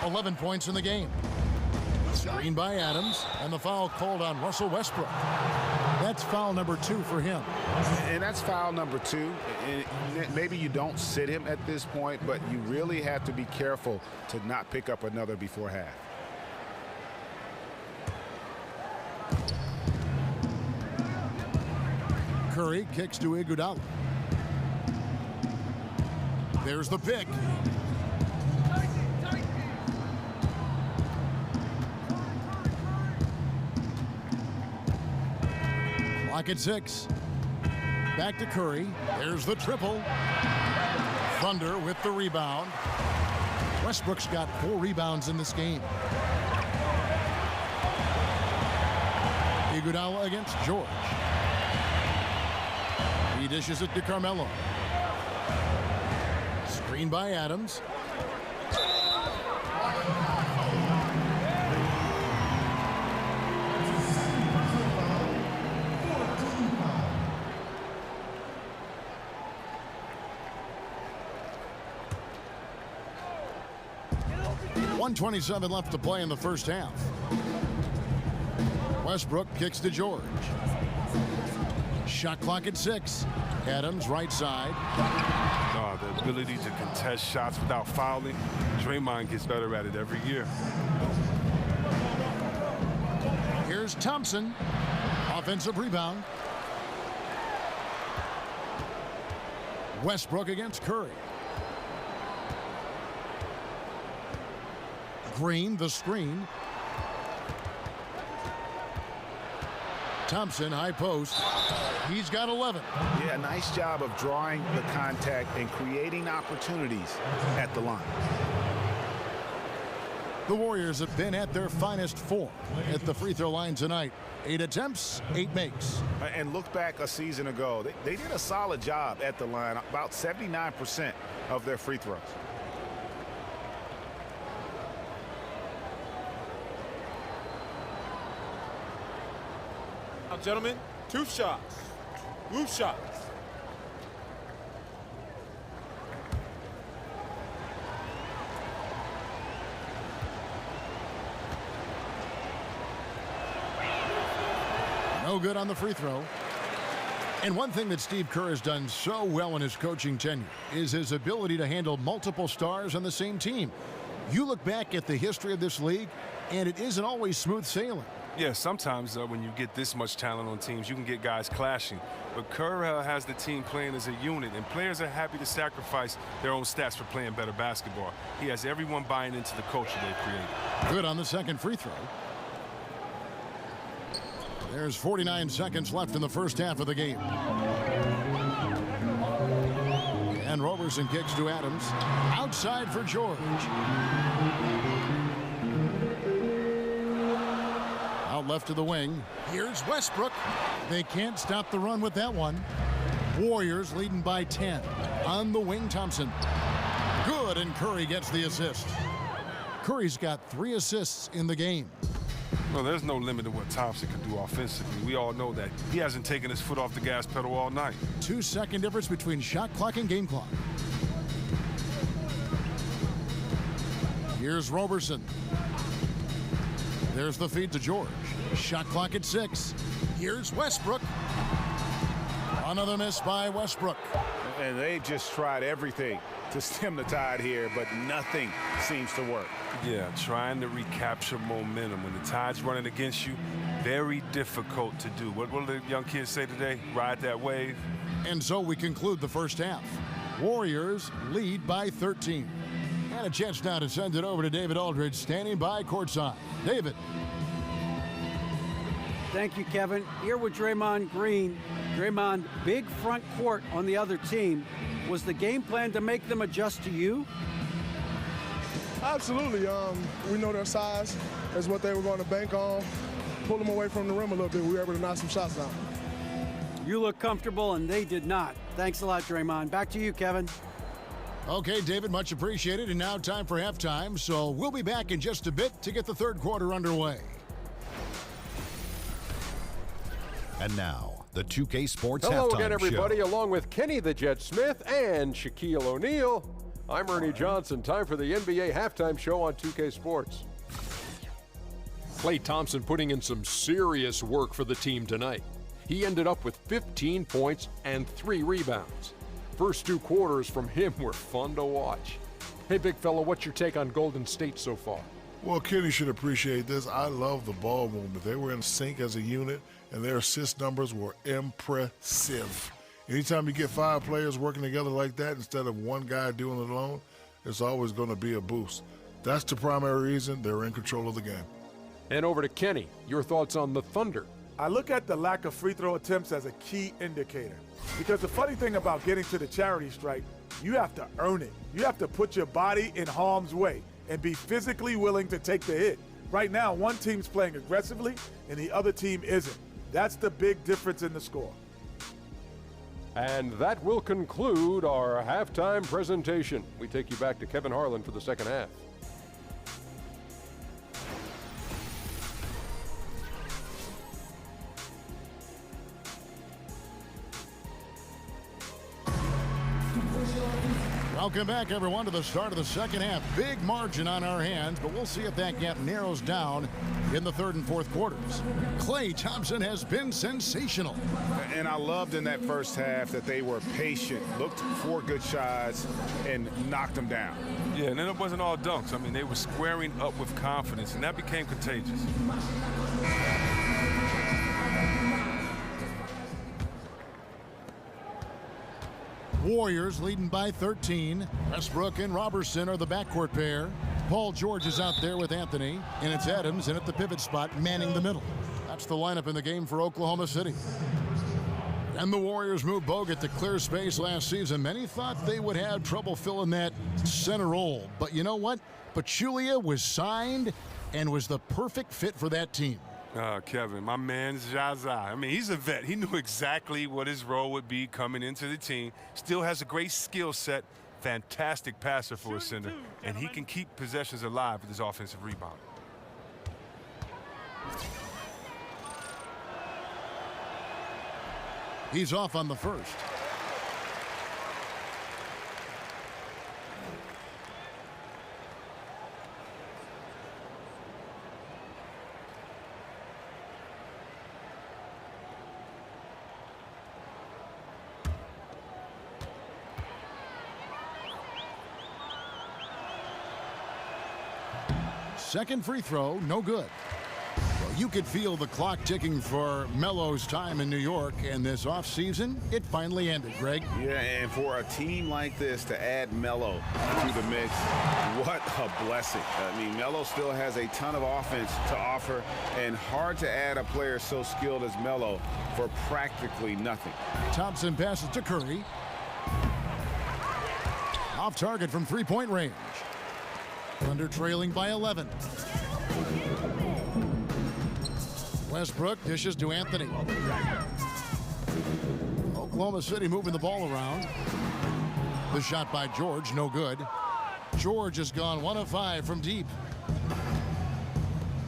11 points in the game. Screen by Adams, and the foul called on Russell Westbrook. That's foul number 2 for him. And that's foul number 2. And maybe you don't sit him at this point, but you really have to be careful to not pick up another before half. Curry kicks to Iguodala. There's the pick. Clock at 6. Back to Curry. There's the triple. Thunder with the rebound. Westbrook's got 4 rebounds in this game. Iguodala against George. He dishes it to Carmelo. Screen by Adams. .127 left to play in the first half. Westbrook kicks to George. Shot clock at 6. Adams right side. The ability to contest shots without fouling. Draymond gets better at it every year. Here's Thompson. Offensive rebound. Westbrook against Curry. Green, the screen. Thompson, high post. He's got 11. Yeah, nice job of drawing the contact and creating opportunities at the line. The Warriors have been at their finest 4 at the free throw line tonight. 8 attempts, 8 makes. And look back a season ago. They did a solid job at the line, about 79% of their free throws. Now, gentlemen, 2 shots. Loose shots. No good on the free throw. And one thing that Steve Kerr has done so well in his coaching tenure is his ability to handle multiple stars on the same team. You look back at the history of this league, and it isn't always smooth sailing. Yeah, sometimes when you get this much talent on teams, you can get guys clashing. But Kerr has the team playing as a unit, and players are happy to sacrifice their own stats for playing better basketball. He has everyone buying into the culture they've created. Good on the second free throw. There's 49 seconds left in the first half of the game. And Roberson kicks to Adams. Outside for George. Out left to the wing. Here's Westbrook. They can't stop the run with that one. Warriors leading by 10. On the wing, Thompson. Good, and Curry gets the assist. Curry's got 3 assists in the game. Well, there's no limit to what Thompson can do offensively. We all know that. He hasn't taken his foot off the gas pedal all night. 2-second difference between shot clock and game clock. Here's Roberson. There's the feed to George. Shot clock at 6. Here's Westbrook. Another miss by Westbrook. And they've just tried everything to stem the tide here, but nothing seems to work. Yeah, trying to recapture momentum. When the tide's running against you, very difficult to do. What will the young kids say today? Ride that wave. And so we conclude the first half. Warriors lead by 13. And a chance now to send it over to David Aldridge, standing by courtside. David. Thank you, Kevin. Here with Draymond Green. Draymond, big front court on the other team. Was the game plan to make them adjust to you? Absolutely. We know their size is what they were going to bank on. Pull them away from the rim a little bit. We were able to knock some shots down. You look comfortable, and they did not. Thanks a lot, Draymond. Back to you, Kevin. Okay, David, much appreciated. And now time for halftime. So we'll be back in just a bit to get the third quarter underway. And now, the 2K Sports Hello Halftime again, everybody, Show. along with Kenny the Jet Smith and Shaquille O'Neal. I'm Ernie Johnson. Time for the NBA Halftime Show on 2K Sports. Klay Thompson putting in some serious work for the team tonight. He ended up with 15 points and 3 rebounds. First 2 quarters from him were fun to watch. Hey, big fella, what's your take on Golden State so far? Well, Kenny should appreciate this. I love the ball movement. They were in sync as a unit, and their assist numbers were impressive. Anytime you get 5 players working together like that instead of one guy doing it alone, it's always going to be a boost. That's the primary reason they're in control of the game. And over to Kenny. Your thoughts on the Thunder? I look at the lack of free throw attempts as a key indicator. Because the funny thing about getting to the charity stripe, you have to earn it. You have to put your body in harm's way and be physically willing to take the hit. Right now, one team's playing aggressively and the other team isn't. That's the big difference in the score. And that will conclude our halftime presentation. We take you back to Kevin Harlan for the second half. Welcome back, everyone, to the start of the second half. Big margin on our hands, but we'll see if that gap narrows down in the third and fourth quarters. Klay Thompson has been sensational. And I loved in that first half that they were patient, looked for good shots, and knocked them down. Yeah, and then it wasn't all dunks. I mean, they were squaring up with confidence, and that became contagious. Warriors leading by 13. Westbrook and Roberson are the backcourt pair. Paul George is out there with Anthony, and it's Adams in at the pivot spot, manning the middle. That's the lineup in the game for Oklahoma City. And the Warriors moved Bogut to clear space last season. Many thought they would have trouble filling that center role. But you know what? Pachulia was signed and was the perfect fit for that team. Kevin, my man Zaza. I mean, he's a vet. He knew exactly what his role would be coming into the team. Still has a great skill set. Fantastic passer for a center. And he can keep possessions alive with his offensive rebound. He's off on the first. Second free throw, no good. Well, you could feel the clock ticking for Melo's time in New York, and this offseason, it finally ended, Greg. Yeah, and for a team like this to add Melo to the mix, what a blessing. I mean, Melo still has a ton of offense to offer, and hard to add a player so skilled as Melo for practically nothing. Thompson passes to Curry. Off target from three-point range. Thunder trailing by 11. Westbrook dishes to Anthony. Oklahoma City moving the ball around. The shot by George, no good. George has gone 1 of 5 from deep.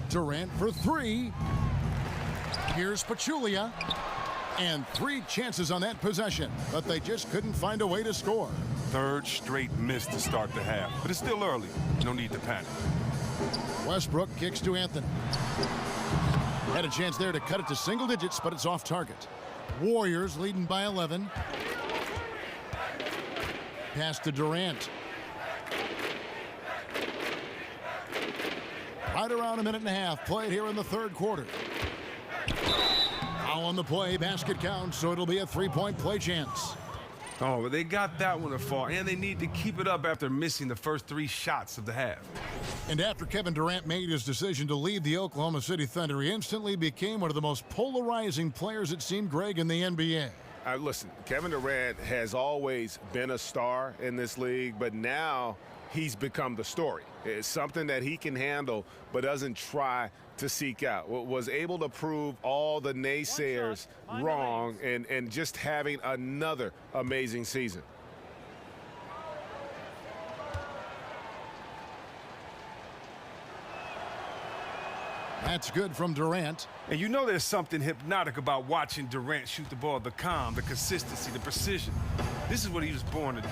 Durant for 3. Here's Pachulia. And 3 chances on that possession, but they just couldn't find a way to score. Third straight miss to start the half, but it's still early. No need to panic. Westbrook kicks to Anthony. Had a chance there to cut it to single digits, but it's off target. Warriors leading by 11. Pass to Durant. Right around a minute and a half played here in the third quarter. Foul on the play, basket counts, so it'll be a 3-point play chance. Oh, but they got that one to fall, and they need to keep it up after missing the first 3 shots of the half. And after Kevin Durant made his decision to leave the Oklahoma City Thunder, he instantly became one of the most polarizing players, it seemed, Greg, in the NBA. Listen, Kevin Durant has always been a star in this league, but now he's become the story. It's something that he can handle but doesn't try to seek out. Was able to prove all the naysayers wrong and just having another amazing season. That's good from Durant. And you know there's something hypnotic about watching Durant shoot the ball. The calm, the consistency, the precision. This is what he was born to do.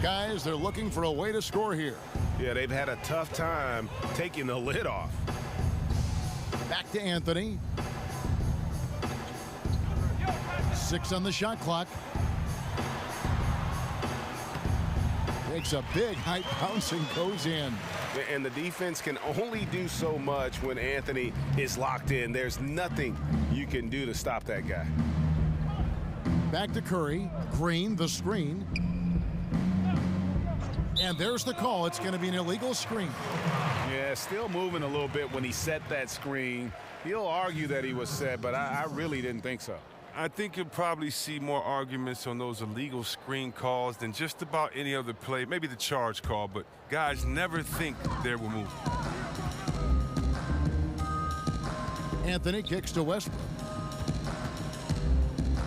Guys, they're looking for a way to score here. Yeah, they've had a tough time taking the lid off. Back to Anthony. 6 on the shot clock. Takes a big height bounce and goes in. And the defense can only do so much when Anthony is locked in. There's nothing you can do to stop that guy. Back to Curry. Green, the screen. And there's the call. It's going to be an illegal screen. Yeah, still moving a little bit when he set that screen. He'll argue that he was set, but I really didn't think so. I think you'll probably see more arguments on those illegal screen calls than just about any other play. Maybe the charge call, but guys never think they will move. Anthony kicks to Westbrook.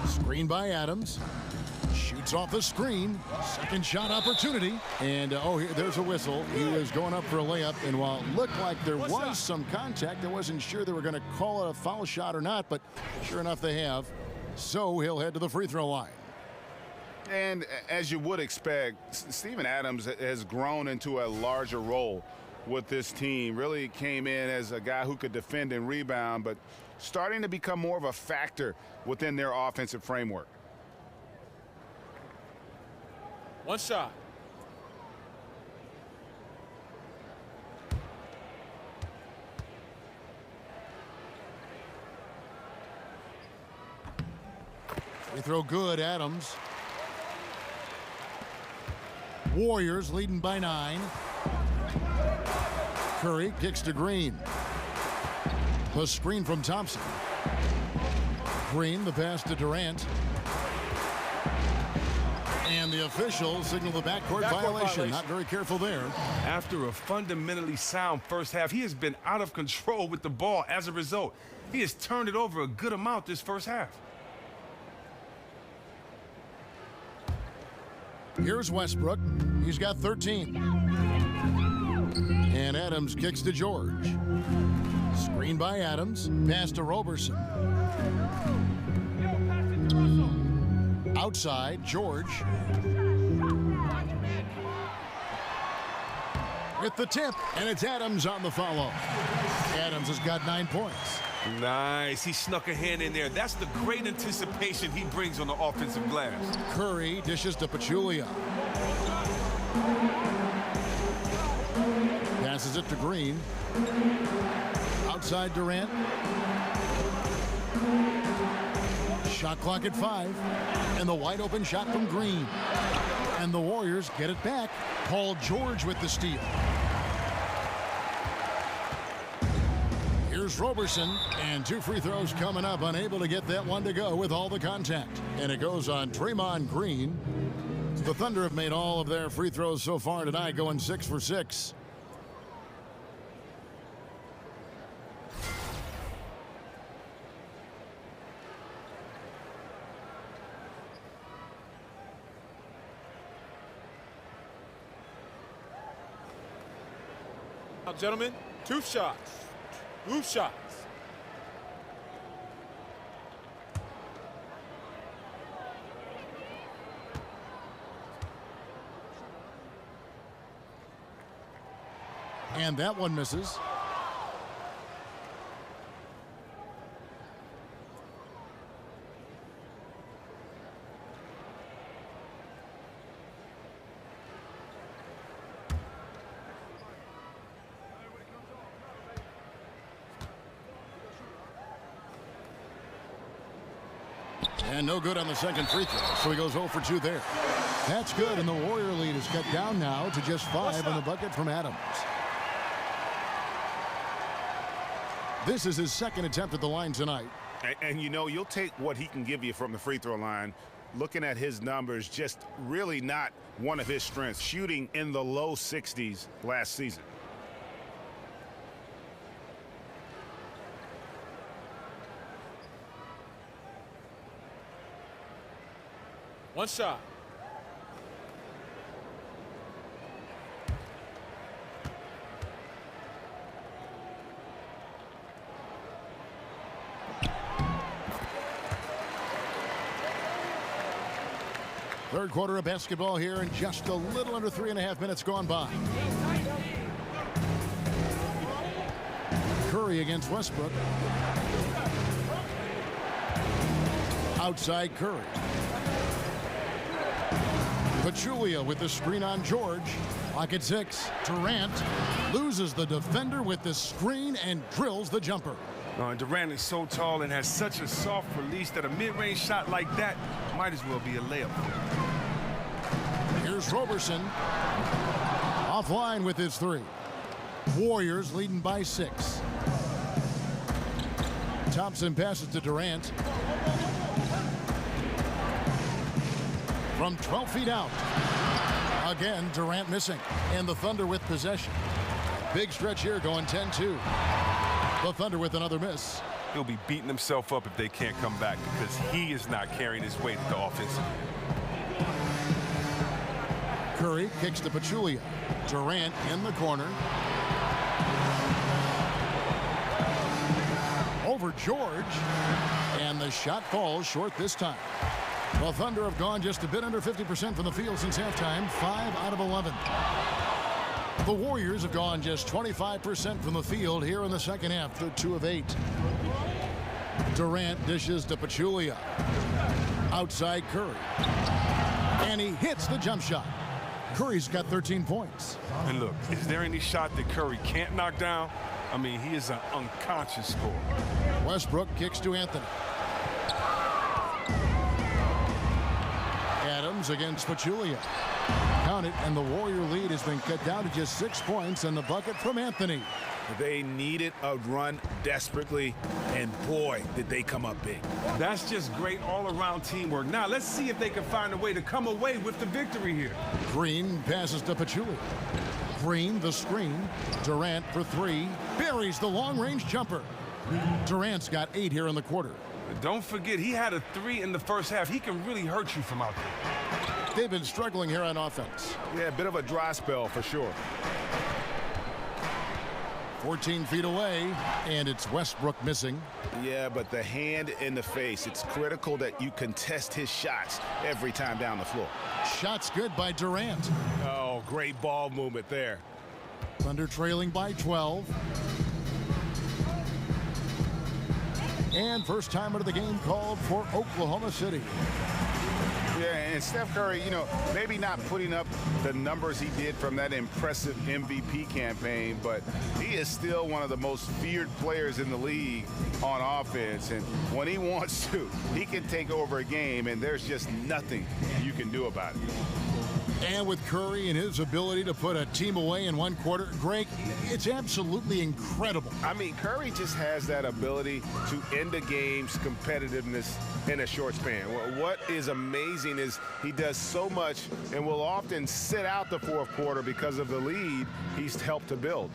Screen by Adams. Shoots off the screen. Second shot opportunity. And, there's a whistle. He was going up for a layup, and while it looked like there was some contact, I wasn't sure they were going to call it a foul shot or not, but sure enough they have. So he'll head to the free throw line. And as you would expect, Steven Adams has grown into a larger role with this team. Really came in as a guy who could defend and rebound, but starting to become more of a factor within their offensive framework. One shot. Free throw good, Adams. Warriors leading by 9. Curry kicks to Green. The screen from Thompson. Green, the pass to Durant. And the officials signal the backcourt violation. Not very careful there. After a fundamentally sound first half, he has been out of control with the ball. As a result, he has turned it over a good amount this first half. Here's Westbrook. He's got 13. And Adams kicks to George. Screen by Adams. Pass to Roberson. Outside, George. With the tip, and it's Adams on the follow. Adams has got 9 points. Nice. He snuck a hand in there. That's the great anticipation he brings on the offensive glass. Curry dishes to Pachulia. Passes it to Green. Outside Durant. Shot clock at 5. And the wide open shot from Green. And the Warriors get it back. Paul George with the steal. Here's Roberson, and 2 free throws coming up, unable to get that one to go with all the contact. And it goes on Draymond Green. The Thunder have made all of their free throws so far tonight, going 6 for 6. Now, gentlemen, 2 shots. 2 shots. And that one misses. And no good on the second free throw, so he goes 0 for 2 there. That's good, and the Warrior lead is cut down now to just 5 on the bucket from Adams. This is his second attempt at the line tonight. And you know, you'll take what he can give you from the free throw line. Looking at his numbers, just really not one of his strengths. Shooting in the low 60s last season. One shot. Third quarter of basketball here, and just a little under 3.5 minutes gone by. Curry against Westbrook. Outside Curry. Pachulia with the screen on George. Clock at 6. Durant loses the defender with the screen and drills the jumper. Durant is so tall and has such a soft release that a mid-range shot like that might as well be a layup. Here's Roberson. Offline with his 3. Warriors leading by 6. Thompson passes to Durant. From 12 feet out. Again, Durant missing. And the Thunder with possession. Big stretch here going 10-2. The Thunder with another miss. He'll be beating himself up if they can't come back because he is not carrying his weight at the offensive. Curry kicks to Pachulia. Durant in the corner. Over George. And the shot falls short this time. The Thunder have gone just a bit under 50% from the field since halftime. 5 out of 11. The Warriors have gone just 25% from the field here in the second half. They're 2 of 8. Durant dishes to Pachulia. Outside Curry. And he hits the jump shot. Curry's got 13 points. And look, is there any shot that Curry can't knock down? I mean, he is an unconscious scorer. Westbrook kicks to Anthony. Adams against Pachulia. Count it, and the Warrior lead has been cut down to just 6 points, and the bucket from Anthony. They needed a run desperately, and boy, did they come up big. That's just great all-around teamwork. Now, let's see if they can find a way to come away with the victory here. Green passes to Pachulia. Green, the screen. Durant for three. Buries the long-range jumper. Durant's got 8 here in the quarter. Don't forget, he had a 3 in the first half. He can really hurt you from out there. They've been struggling here on offense. Yeah, a bit of a dry spell for sure. 14 feet away, and it's Westbrook missing. Yeah, but the hand in the face, it's critical that you contest his shots every time down the floor. Shots good by Durant. Oh, great ball movement there. Thunder trailing by 12. And first timer of the game called for Oklahoma City. Yeah, and Steph Curry, you know, maybe not putting up the numbers he did from that impressive MVP campaign, but he is still one of the most feared players in the league on offense. And when he wants to, he can take over a game, and there's just nothing you can do about it. And with Curry and his ability to put a team away in one quarter, Greg, it's absolutely incredible. I mean, Curry just has that ability to end the game's competitiveness in a short span. What is amazing is he does so much and will often sit out the fourth quarter because of the lead he's helped to build.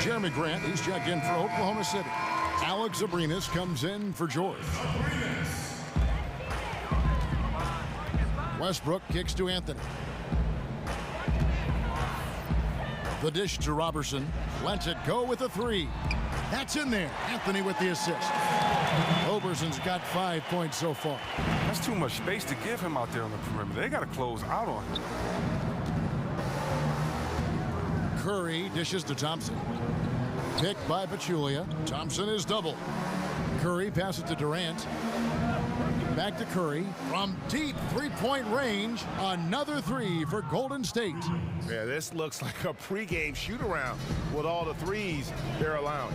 Jeremy Grant, he's checked in for Oklahoma City. Alex Abrinas comes in for George. Westbrook kicks to Anthony. The dish to Robertson. Lets it go with a 3. That's in there. Anthony with the assist. Roberson's got 5 points so far. That's too much space to give him out there on the perimeter. They got to close out on him. Curry dishes to Thompson. Picked by Pachulia. Thompson is doubled. Curry passes to Durant. Back to Curry. From deep three-point range, another 3 for Golden State. Yeah, this looks like a pregame shoot-around with all the threes they're allowing.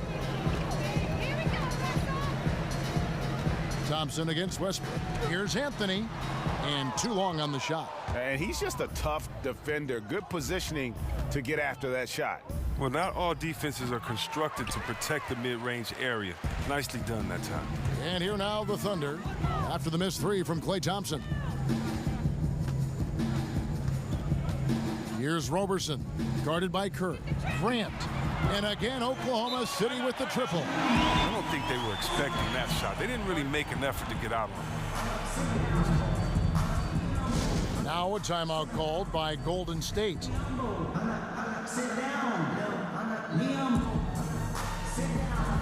Thompson against Westbrook. Here's Anthony. And too long on the shot. And he's just a tough defender. Good positioning to get after that shot. Well, not all defenses are constructed to protect the mid-range area. Nicely done that time. And here now the Thunder after the missed 3 from Klay Thompson. Here's Robertson, guarded by Curry. Grant. And again, Oklahoma City with the triple. I don't think they were expecting that shot. They didn't really make an effort to get out on it. Now a timeout called by Golden State. Sit down, Liam. Sit down.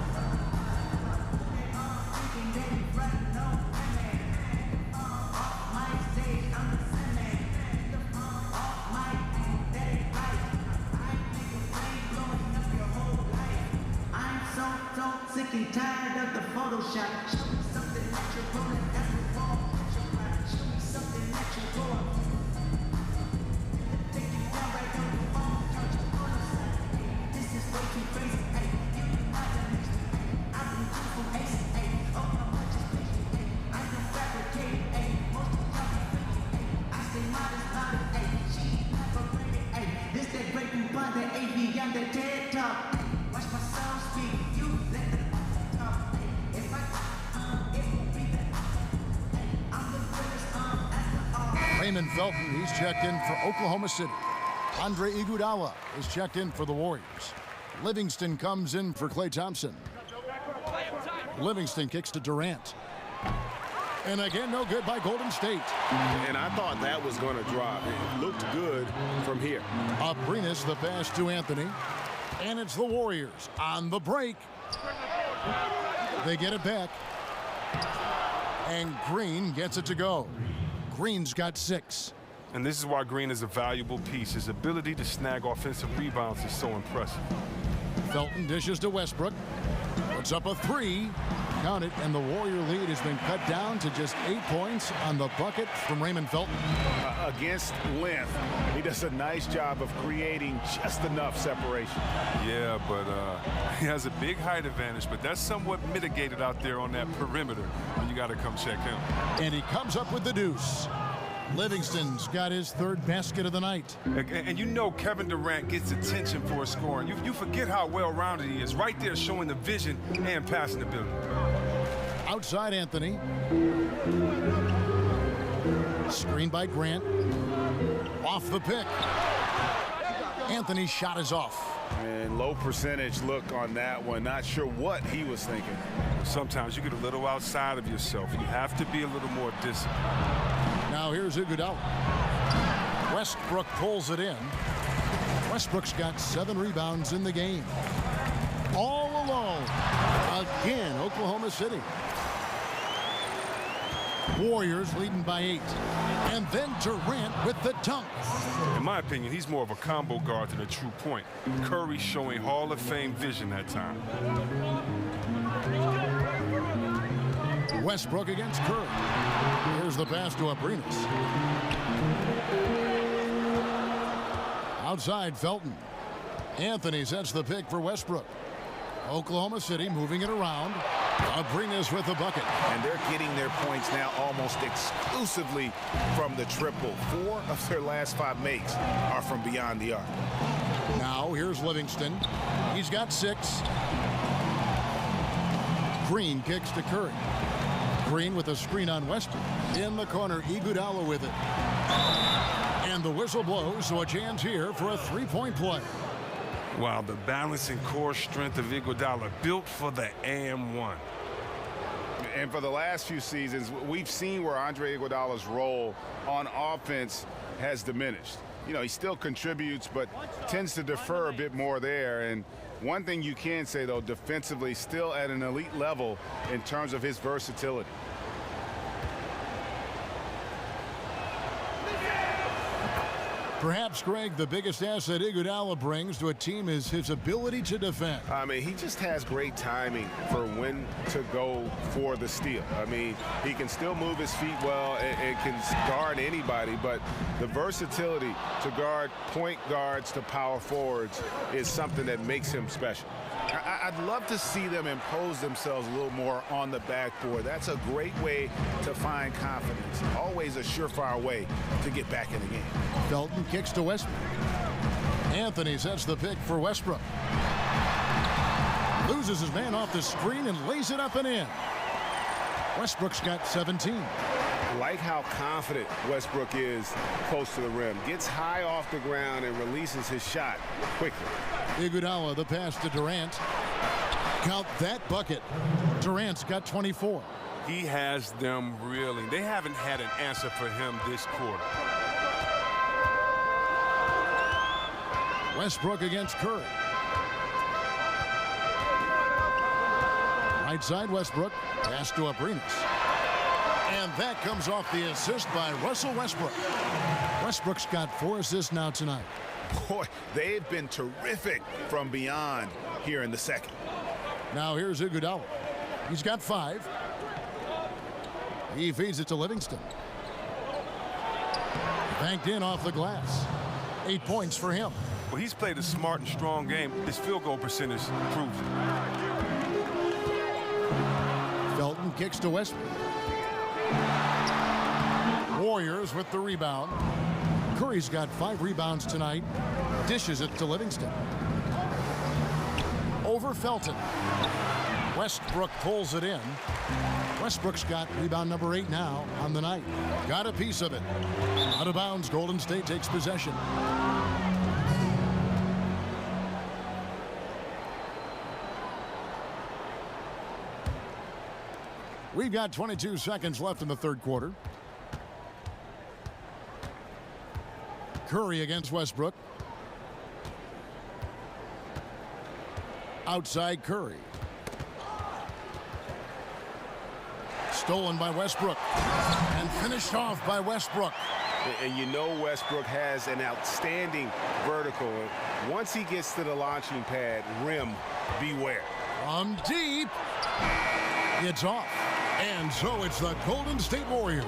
I'm so sick and tired of the Photoshop. Show me something natural and that's the wall. Show me something natural. Take you down right on the phone. Turn you on the side. This is way too crazy. Hey, you imagination. I've been too from Ace. Hey, oh, I'm much as crazy. Hey, I don't fabricate. Hey, most of y'all be faking. Hey, I stay modest about it. Hey, she never rated. Hey, this that great new bond, that AV on the TED Talk. Watch my sound speak. You let the talk. If I it will be the I'm the greatest as the Raymond Felton, he's checked in for Oklahoma City. Andre Iguodala is checked in for the Warriors. Livingston comes in for Klay Thompson. Livingston kicks to Durant. And again, no good by Golden State. And I thought that was going to drop. It looked good from here. Abrinas the pass to Anthony. And it's the Warriors on the break. They get it back. And Green gets it to go. Green's got 6. And this is why Green is a valuable piece. His ability to snag offensive rebounds is so impressive. Felton dishes to Westbrook. Puts up a 3. Count it, and the Warrior lead has been cut down to just 8 points on the bucket from Raymond Felton. Against length, he does a nice job of creating just enough separation. Yeah, but he has a big height advantage, but that's somewhat mitigated out there on that perimeter. And you got to come check him. And he comes up with the deuce. Livingston's got his third basket of the night. And you know Kevin Durant gets attention for his scoring. You forget how well-rounded he is, right there showing the vision and passing ability. Outside Anthony. Screen by Grant. Off the pick. Anthony's shot is off. And low percentage look on that one. Not sure what he was thinking. Sometimes you get a little outside of yourself. You have to be a little more disciplined. Now here's Iguodala. Westbrook pulls it in. Westbrook's got 7 rebounds in the game. All alone. Again, Oklahoma City. Warriors leading by 8. And then Durant with the dunk. In my opinion, he's more of a combo guard than a true point. Curry showing Hall of Fame vision that time. Westbrook against Curry. Here's the pass to Abrinas. Outside Felton. Anthony sets the pick for Westbrook. Oklahoma City moving it around. Abrinas with the bucket. And they're getting their points now almost exclusively from the triple. 4 of their last 5 makes are from beyond the arc. Now here's Livingston. He's got 6. Green kicks to Curry. Green with a screen on Westbrook. In the corner, Iguodala with it. And the whistle blows, so a chance here for a 3-point play. Wow, the balance and core strength of Iguodala built for the AM1. And for the last few seasons, we've seen where Andre Iguodala's role on offense has diminished. You know, he still contributes, but tends to defer a bit more there. And one thing you can say, though, defensively still at an elite level in terms of his versatility. Perhaps, Greg, the biggest asset Iguodala brings to a team is his ability to defend. I mean, he just has great timing for when to go for the steal. I mean, he can still move his feet well and can guard anybody, but the versatility to guard point guards to power forwards is something that makes him special. I'd love to see them impose themselves a little more on the backboard. That's a great way to find confidence. Always a surefire way to get back in the game. Felton kicks to Westbrook. Anthony sets the pick for Westbrook. Loses his man off the screen and lays it up and in. Westbrook's got 17. Like how confident Westbrook is close to the rim. Gets high off the ground and releases his shot quickly. Iguodala, the pass to Durant. Count that bucket. Durant's got 24. He has them reeling. They haven't had an answer for him this quarter. Westbrook against Curry. Right side Westbrook. Pass to Abrinas. And that comes off the assist by Russell Westbrook. Westbrook's got 4 assists now tonight. Boy, they've been terrific from beyond here in the second. Now here's Iguodala. He's got 5. He feeds it to Livingston. Banked in off the glass. 8 points for him. Well, he's played a smart and strong game. His field goal percentage proves it. Felton kicks to Westbrook. Warriors with the rebound. Curry's got 5 rebounds tonight. Dishes it to Livingston. Over Felton. Westbrook pulls it in. Westbrook's got rebound number 8 now on the night. Got a piece of it. Out of bounds, Golden State takes possession. We've got 22 seconds left in the third quarter. Curry against Westbrook. Outside Curry. Stolen by Westbrook. And finished off by Westbrook. And you know Westbrook has an outstanding vertical. Once he gets to the launching pad, rim, beware. From deep. It's off. And so it's the Golden State Warriors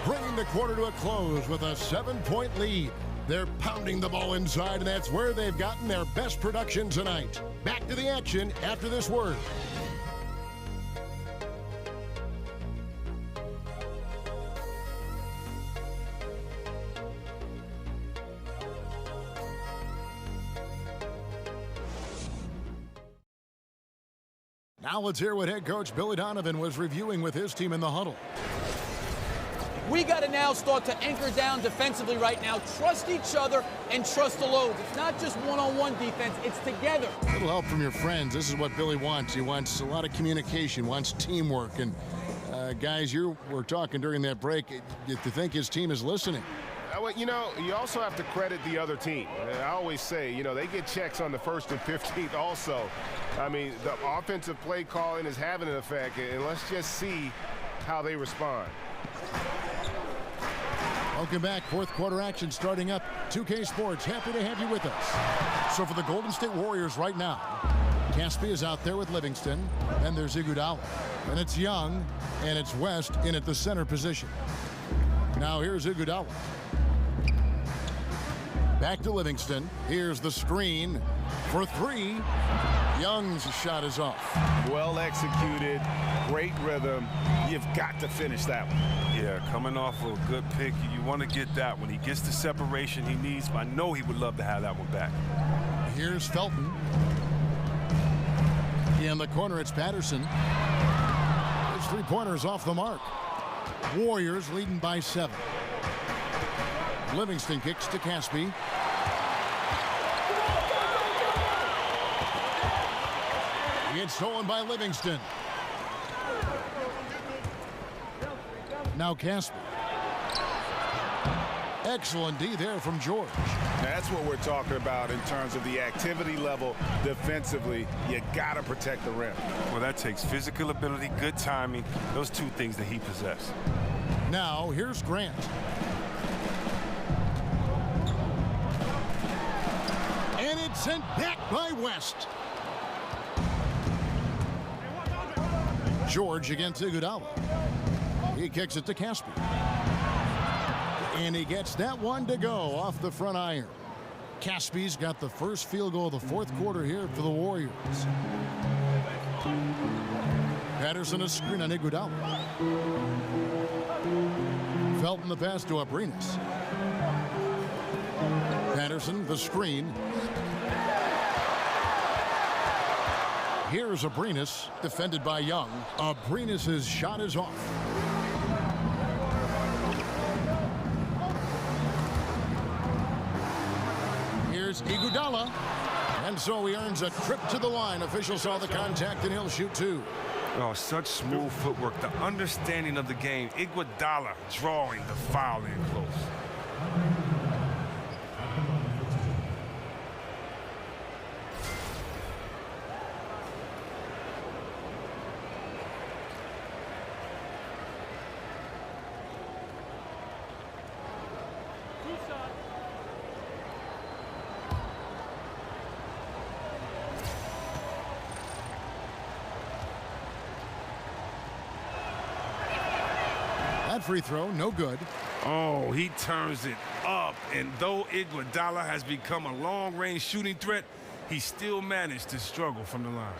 bringing the quarter to a close with a 7-point lead. They're pounding the ball inside, and that's where they've gotten their best production tonight. Back to the action after this word. Now let's hear what head coach Billy Donovan was reviewing with his team in the huddle. We got to now start to anchor down defensively right now, trust each other, and trust the loads. It's not just one-on-one defense, it's together. A little help from your friends. This is what Billy wants. He wants a lot of communication, wants teamwork. And guys, you were talking during that break. You think his team is listening? Well, you know, you also have to credit the other team. I always say, you know, they get checks on the 1st and 15th also. I mean, the offensive play calling is having an effect, and let's just see how they respond. Welcome back. Fourth quarter action starting up. 2K Sports, happy to have you with us. So for the Golden State Warriors right now, Caspi is out there with Livingston, and there's Iguodala. And it's Young, and it's West in at the center position. Now here's Iguodala. Back to Livingston. Here's the screen for three. Young's shot is off. Well executed, great rhythm. You've got to finish that one. Yeah, coming off of a good pick, you want to get that when he gets the separation he needs. I know he would love to have that one back. Here's Felton. In the corner, it's Patterson. His three-pointers off the mark. Warriors leading by 7. Livingston kicks to Caspi. It's stolen by Livingston. Now Caspi. Excellent D there from George. That's what we're talking about in terms of the activity level defensively. You got to protect the rim. Well, that takes physical ability, good timing, those two things that he possesses. Now here's Grant. And it's sent back by West. George against Iguodala. He kicks it to Caspi. And he gets that one to go off the front iron. Caspi's got the first field goal of the fourth quarter here for the Warriors. Patterson a screen on Iguodala. Felton the pass to Abrinas. Patterson the screen. Here's Abrinas, defended by Young. Abrinas' shot is off. Here's Iguodala. And so he earns a trip to the line. Official saw the contact and he'll shoot 2. Oh, such smooth footwork. The understanding of the game. Iguodala drawing the foul in close. That free throw, no good. Oh, he turns it up. And though Iguodala has become a long-range shooting threat, he still managed to struggle from the line.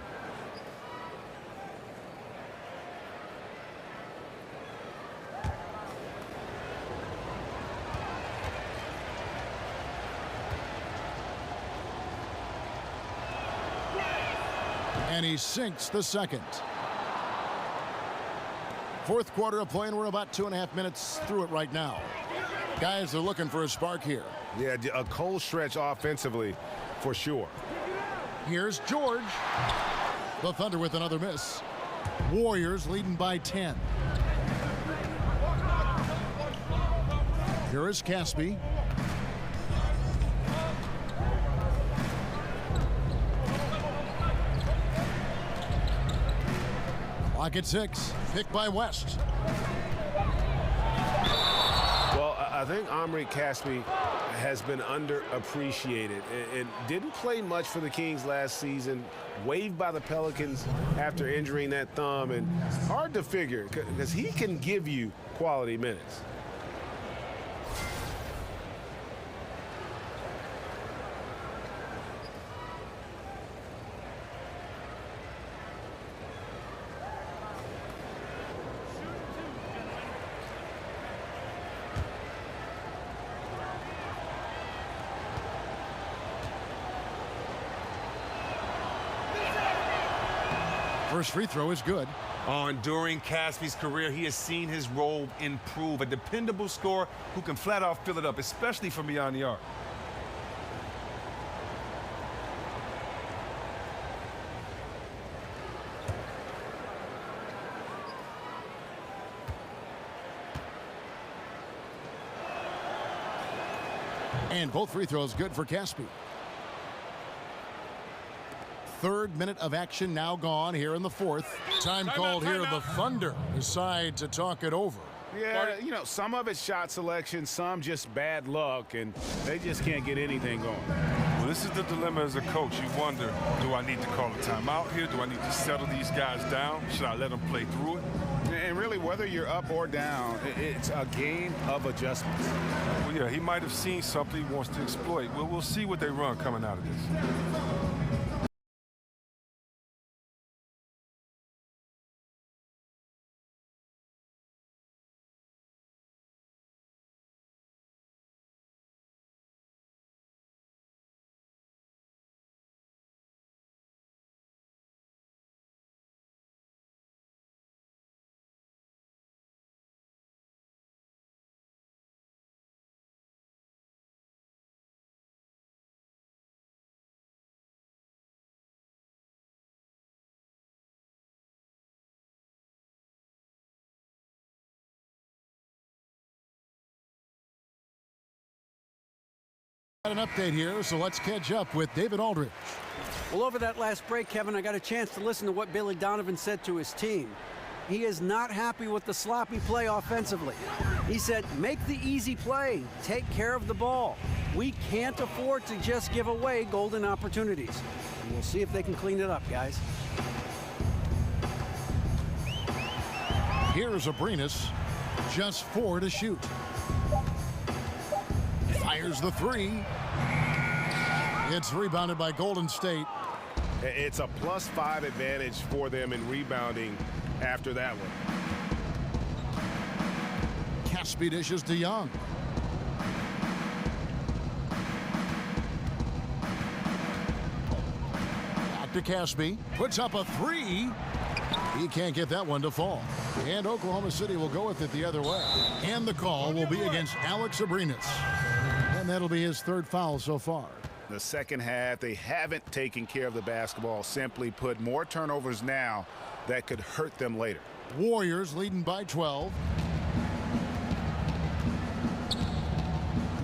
And he sinks the second. Fourth quarter of play, and we're about 2.5 minutes through it right now. Guys are looking for a spark here. Yeah, a cold stretch offensively for sure. Here's George. The Thunder with another miss. Warriors leading by 10. Here is Caspi. Clock at 6. Picked by West. Well, I think Omri Caspi has been underappreciated and didn't play much for the Kings last season. Waived by the Pelicans after injuring that thumb, and hard to figure because he can give you quality minutes. First free throw is good. During Casspe's career, he has seen his role improve. A dependable scorer who can flat out fill it up, especially from beyond the arc. And both free throws good for Casspe. Third minute of action now gone here in the fourth. Time called here. The Thunder decide to talk it over. Yeah, you know, some of it's shot selection, some just bad luck, and they just can't get anything going. Well, this is the dilemma as a coach. You wonder, do I need to call a timeout here? Do I need to settle these guys down? Should I let them play through it? And really, whether you're up or down, it's a game of adjustments. Well, yeah, he might have seen something he wants to exploit. Well, we'll see what they run coming out of this. Got an update here, so let's catch up with David Aldridge. Well, over that last break, Kevin, I got a chance to listen to what Billy Donovan said to his team. He is not happy with the sloppy play offensively. He said, make the easy play, take care of the ball. We can't afford to just give away golden opportunities. And we'll see if they can clean it up, guys. Here's Abrines, just 4 to shoot. Fires the three. It's rebounded by Golden State. It's a +5 advantage for them in rebounding after that one. Casspe dishes to Young. Back to Casspe. Puts up a three. He can't get that one to fall. And Oklahoma City will go with it the other way. And the call will be against Alex Abrines. And that'll be his third foul so far. The second half, they haven't taken care of the basketball. Simply put, more turnovers now that could hurt them later. Warriors leading by 12.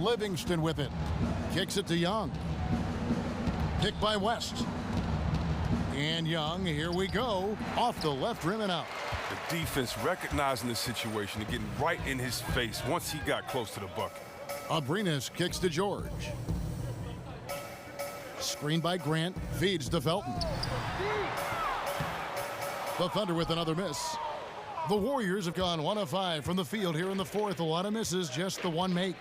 Livingston with it. Kicks it to Young. Picked by West. And Young, here we go. Off the left rim and out. The defense recognizing the situation and getting right in his face once he got close to the bucket. Abrines kicks to George. Screen by Grant. Feeds to Felton. The Thunder with another miss. The Warriors have gone 1 of 5 from the field here in the fourth. A lot of misses, just the one make.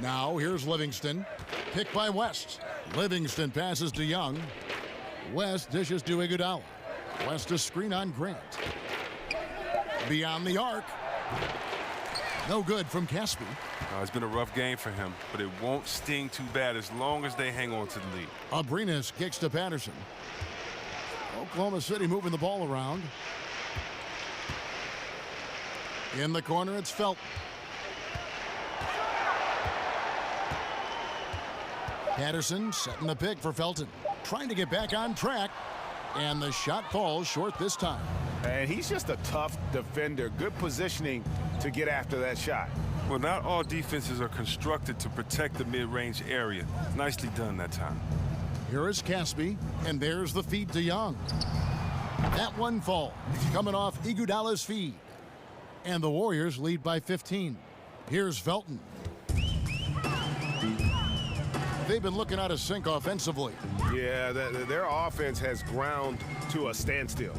Now here's Livingston. Picked by West. Livingston passes to Young. West dishes to Iguodala. West a screen on Grant. Beyond the arc. No good from Casspe. It's been a rough game for him, but it won't sting too bad as long as they hang on to the lead. Abrines kicks to Patterson. Oklahoma City moving the ball around. In the corner, it's Felton. Patterson setting the pick for Felton. Trying to get back on track. And the shot falls short this time. And he's just a tough defender. Good positioning to get after that shot. Well, not all defenses are constructed to protect the mid-range area. Nicely done that time. Here is Casspe, and there's the feed to Young. That one falls, coming off Iguodala's feed. And the Warriors lead by 15. Here's Felton. They've been looking out of sync offensively. Yeah, their offense has ground to a standstill.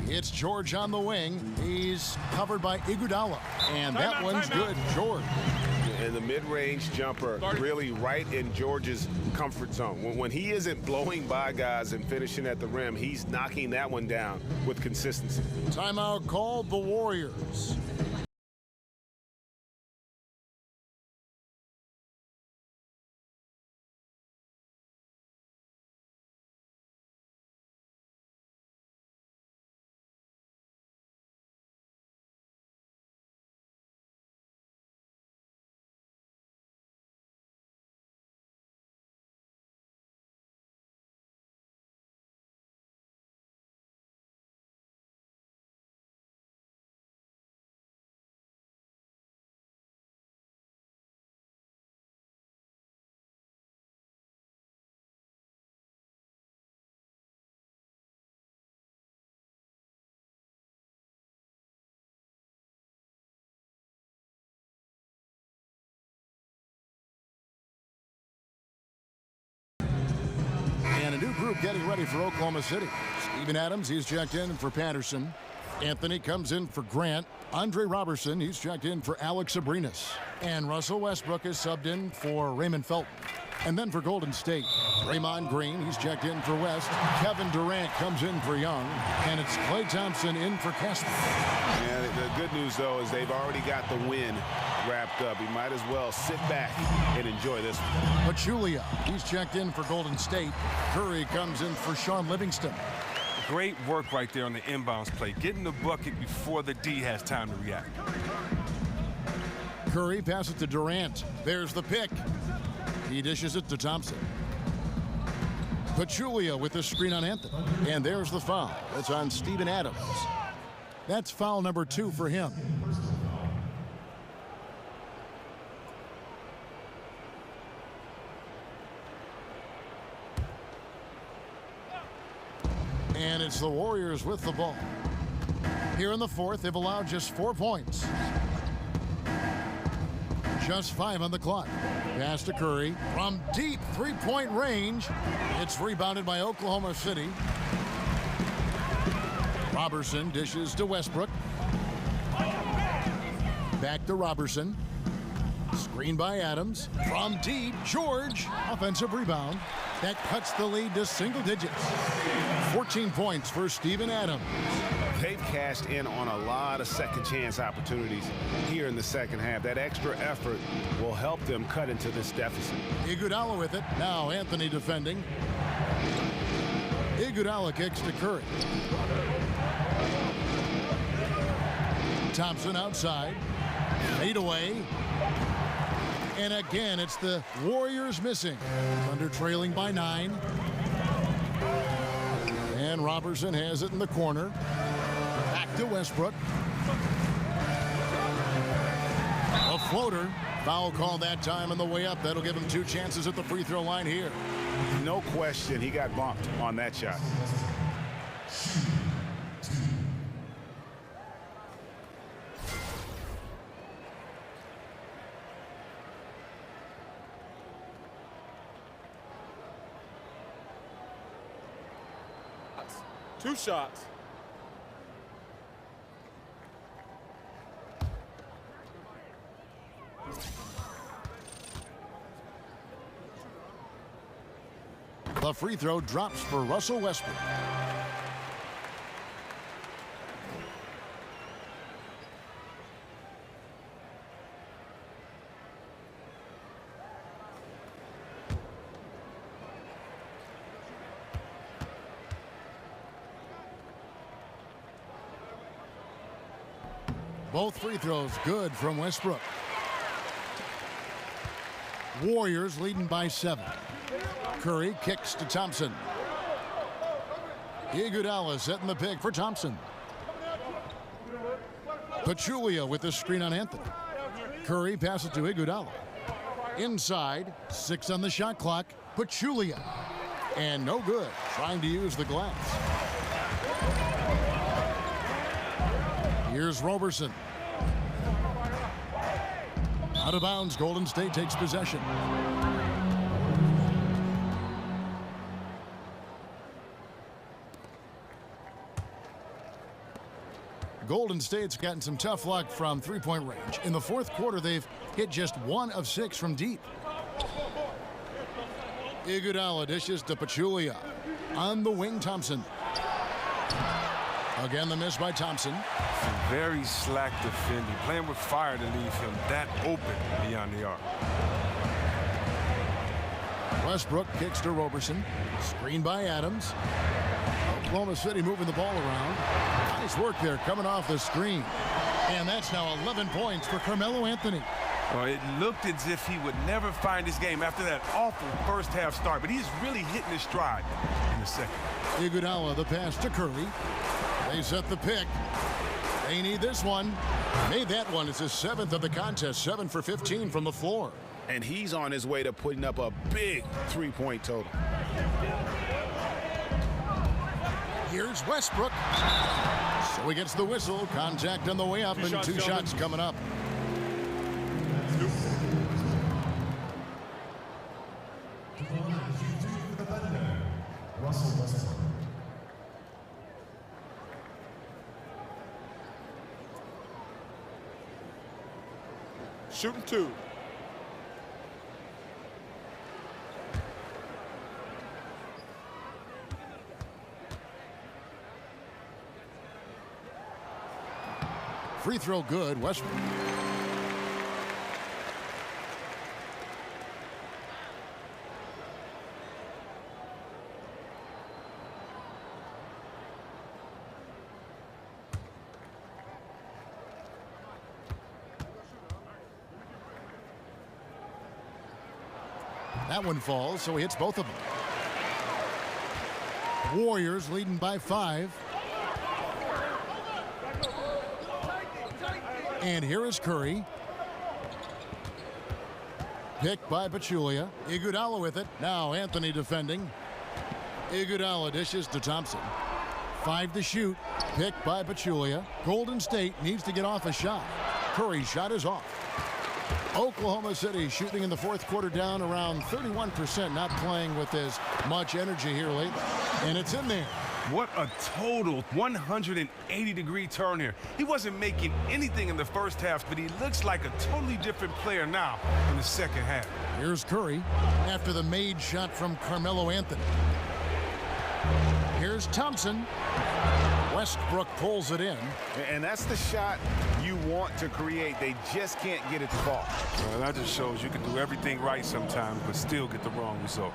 It's George on the wing. He's covered by Iguodala. And that one's good, George. And the mid-range jumper really right in George's comfort zone. When he isn't blowing by guys and finishing at the rim, he's knocking that one down with consistency. Timeout called the Warriors. And a new group getting ready for Oklahoma City. Steven Adams, he's checked in for Patterson. Anthony comes in for Grant. Andre Robertson, he's checked in for Alex Abrinas. And Russell Westbrook is subbed in for Raymond Felton. And then for Golden State, Draymond Green, he's checked in for West. Kevin Durant comes in for Young. And it's Klay Thompson in for Casper. Yeah, the good news, though, is they've already got the win wrapped up. He might as well sit back and enjoy this one. Pachulia, he's checked in for Golden State. Curry comes in for Sean Livingston. Great work right there on the inbounds play, getting the bucket before the D has time to react. Curry passes to Durant. There's the pick. He dishes it to Thompson. Pachulia with the screen on Anthony. And there's the foul. It's on Steven Adams. That's foul number 2 for him. And it's the Warriors with the ball. Here in the fourth, they've allowed just 4 points. Just 5 on the clock. Pass to Curry from deep three-point range. It's rebounded by Oklahoma City. Robertson dishes to Westbrook. Back to Robertson. Screen by Adams. From deep, George. Offensive rebound. That cuts the lead to single digits. 14 points for Steven Adams. They've cashed in on a lot of second chance opportunities here in the second half. That extra effort will help them cut into this deficit. Iguodala with it. Now Anthony defending. Iguodala kicks to Curry. Thompson outside. Fade away. And again, it's the Warriors missing. Thunder trailing by 9. And Robertson has it in the corner. Back to Westbrook. A floater. Foul call that time on the way up. That'll give him 2 chances at the free throw line here. No question, he got bumped on that shot. Two shots. The free throw drops for Russell Westbrook. Both free throws good from Westbrook. Warriors leading by 7. Curry kicks to Thompson. Iguodala setting the pick for Thompson. Pachulia with the screen on Anthony. Curry passes to Iguodala. Inside, 6 on the shot clock. Pachulia. And no good. Trying to use the glass. Here's Roberson. Out of bounds, Golden State takes possession. Golden State's gotten some tough luck from three-point range. In the fourth quarter, they've hit just 1 of 6 from deep. Iguodala dishes to Pachulia. On the wing, Thompson. Again, the miss by Thompson. Some very slack defending, playing with fire to leave him that open beyond the arc. Westbrook kicks to Roberson. Screen by Adams. Oklahoma City moving the ball around. Nice work there coming off the screen. And that's now 11 points for Carmelo Anthony. Well, it looked as if he would never find his game after that awful first half start, but he's really hitting his stride in the second. Iguodala, the pass to Curry. They set the pick. They need this one. Made that one. It's his 7th of the contest. 7 for 15 from the floor. And he's on his way to putting up a big three-point total. Here's Westbrook. So he gets the whistle. Contact on the way up, and 2 shots coming up. Shooting 2. Free throw good, Westbrook. That one falls, so he hits both of them. Warriors leading by 5. And here is Curry. Picked by Pachulia. Iguodala with it. Now Anthony defending. Iguodala dishes to Thompson. 5 to shoot. Picked by Pachulia. Golden State needs to get off a shot. Curry's shot is off. Oklahoma City shooting in the fourth quarter down around 31%, not playing with as much energy here lately. And it's in there. What a total 180-degree turn here. He wasn't making anything in the first half, but he looks like a totally different player now in the second half. Here's Curry after the made shot from Carmelo Anthony. Here's Thompson. Westbrook pulls it in. And that's the shot you want to create. They just can't get it to fall. Well, that just shows you can do everything right sometimes, but still get the wrong result.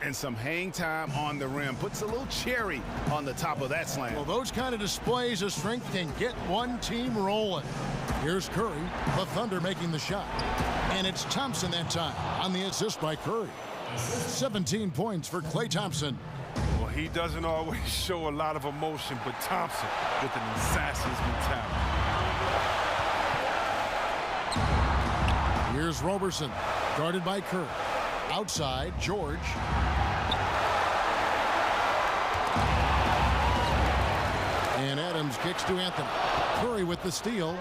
And some hang time on the rim. Puts a little cherry on the top of that slam. Well, those kind of displays of strength can get one team rolling. Here's Curry, the Thunder making the shot. And it's Thompson that time on the assist by Curry. 17 points for Klay Thompson. Well, he doesn't always show a lot of emotion, but Thompson with an assassin's mentality. Here's Roberson, guarded by Curry. Outside, George. And Adams kicks to Anthony. Curry with the steal.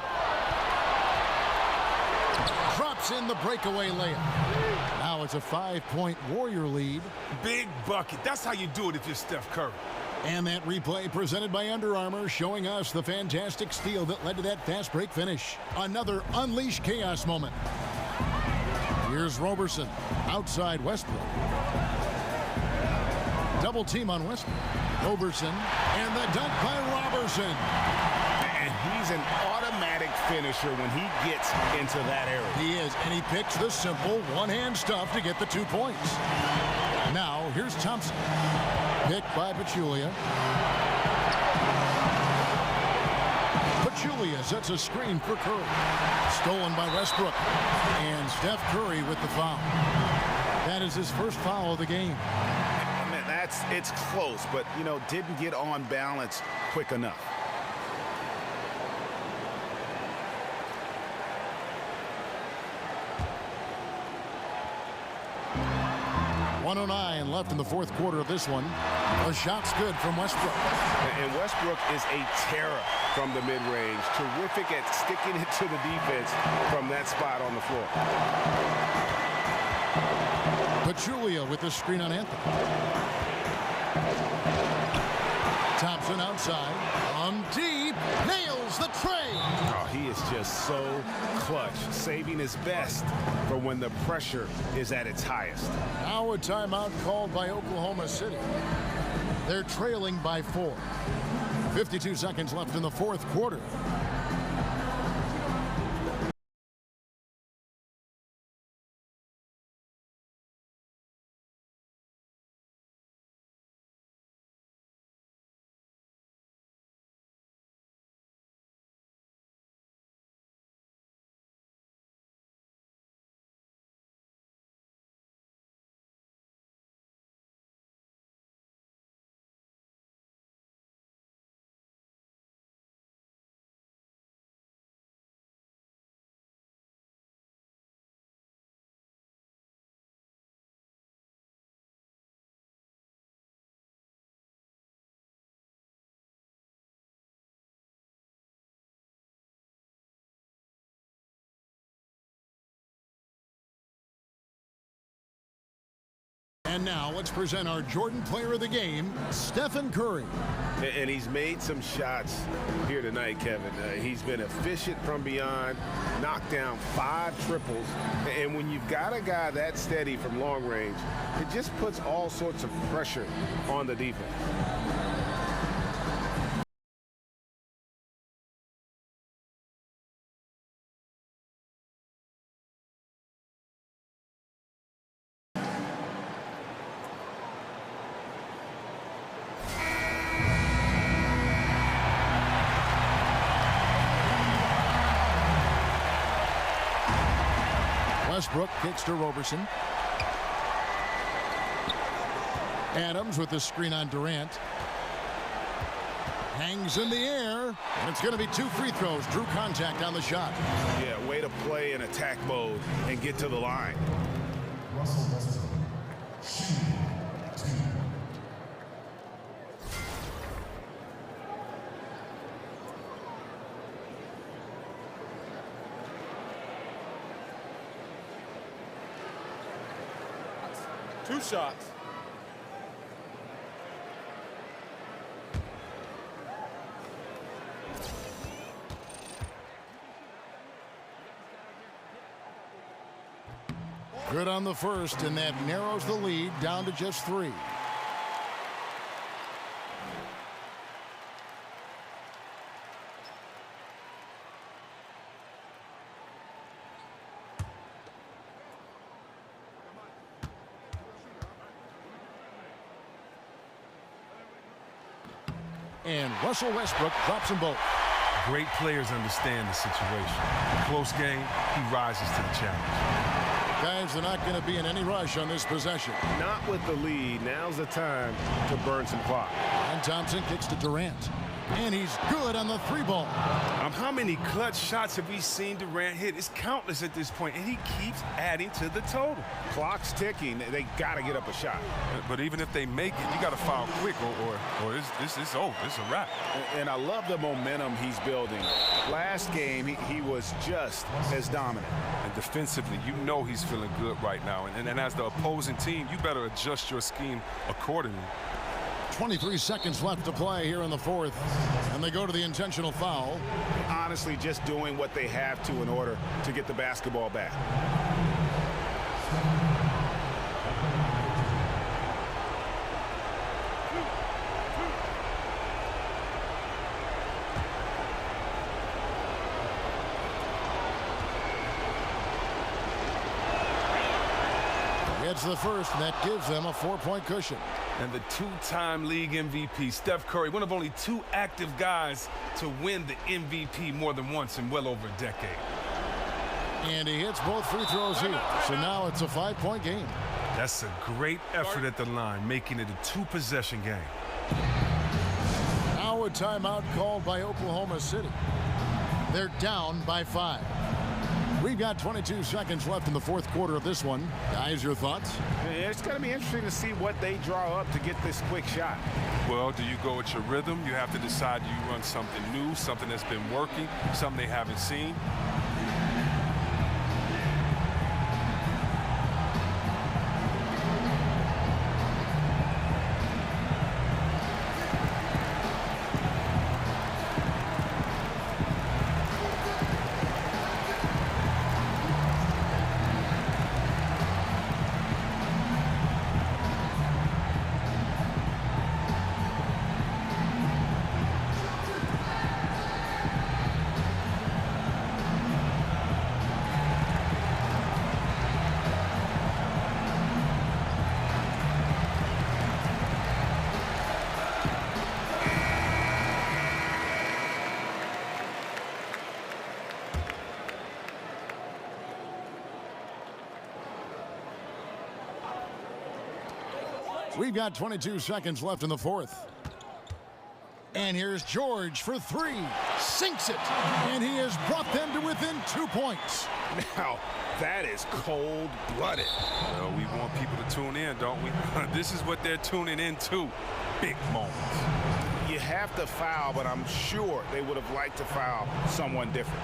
Drops in the breakaway layup. Now it's a 5-point Warrior lead. Big bucket. That's how you do it if you're Steph Curry. And that replay presented by Under Armour, showing us the fantastic steal that led to that fast break finish. Another unleashed chaos moment. Here's Roberson. Outside Westbrook. Double team on Westbrook. Roberson. And the dunk by Roberson. And he's an automatic finisher when he gets into that area. He is, and he picks the simple one-hand stuff to get the 2 points. Now, here's Thompson. Picked by Pachulia. Pachulia sets a screen for Curry. Stolen by Westbrook. And Steph Curry with the foul. That is his first foul of the game. Man, it's close, but, you know, didn't get on balance quick enough. 1:09 left in the fourth quarter of this one. A shot's good from Westbrook. And Westbrook is a terror from the mid-range. Terrific at sticking it to the defense from that spot on the floor. Pachulia with the screen on Anthony. Thompson outside. On deep. Nails the tray. Oh, he is just so clutch, saving his best for when the pressure is at its highest. Now a timeout called by Oklahoma City. They're trailing by 4. 52 seconds left in the fourth quarter. And now let's present our Jordan Player of the Game, Stephen Curry. And he's made some shots here tonight, Kevin. He's been efficient from beyond, knocked down 5 triples. And when you've got a guy that steady from long range, it just puts all sorts of pressure on the defense. Westbrook kicks to Roberson. Adams with the screen on Durant. Hangs in the air, and it's going to be 2 free throws. Drew contact on the shot. Yeah, way to play in attack mode and get to the line. Two shots. Good on the first, and that narrows the lead down to just 3. And Russell Westbrook drops them both. Great players understand the situation. Close game, he rises to the challenge. Guys, they're not going to be in any rush on this possession. Not with the lead. Now's the time to burn some clock. And Thompson kicks to Durant. And he's good on the 3-ball. How many clutch shots have we seen Durant hit? It's countless at this point, and he keeps adding to the total. Clock's ticking. They got to get up a shot. But even if they make it, you got to foul quick, or it's over. It's a wrap. And I love the momentum he's building. Last game, he was just as dominant. And defensively, you know he's feeling good right now. And as the opposing team, you better adjust your scheme accordingly. 23 seconds left to play here in the fourth, and they go to the intentional foul. Honestly, just doing what they have to in order to get the basketball back. It's the first, and that gives them a 4-point cushion. And the 2-time league MVP, Steph Curry, one of only 2 active guys to win the MVP more than once in well over a decade. And he hits both free throws here. So now it's a 5-point game. That's a great effort at the line, making it a 2-possession game. Now a timeout called by Oklahoma City. They're down by 5. We've got 22 seconds left in the fourth quarter of this one. Guys, your thoughts? It's going to be interesting to see what they draw up to get this quick shot. Well, do you go with your rhythm? You have to decide, do you run something new, something that's been working, something they haven't seen? We've got 22 seconds left in the fourth. And here's George for three. Sinks it. And he has brought them to within 2 points. Now, that is cold-blooded. Well, we want people to tune in, don't we? This is what they're tuning into. Big moments. You have to foul, but I'm sure they would have liked to foul someone different.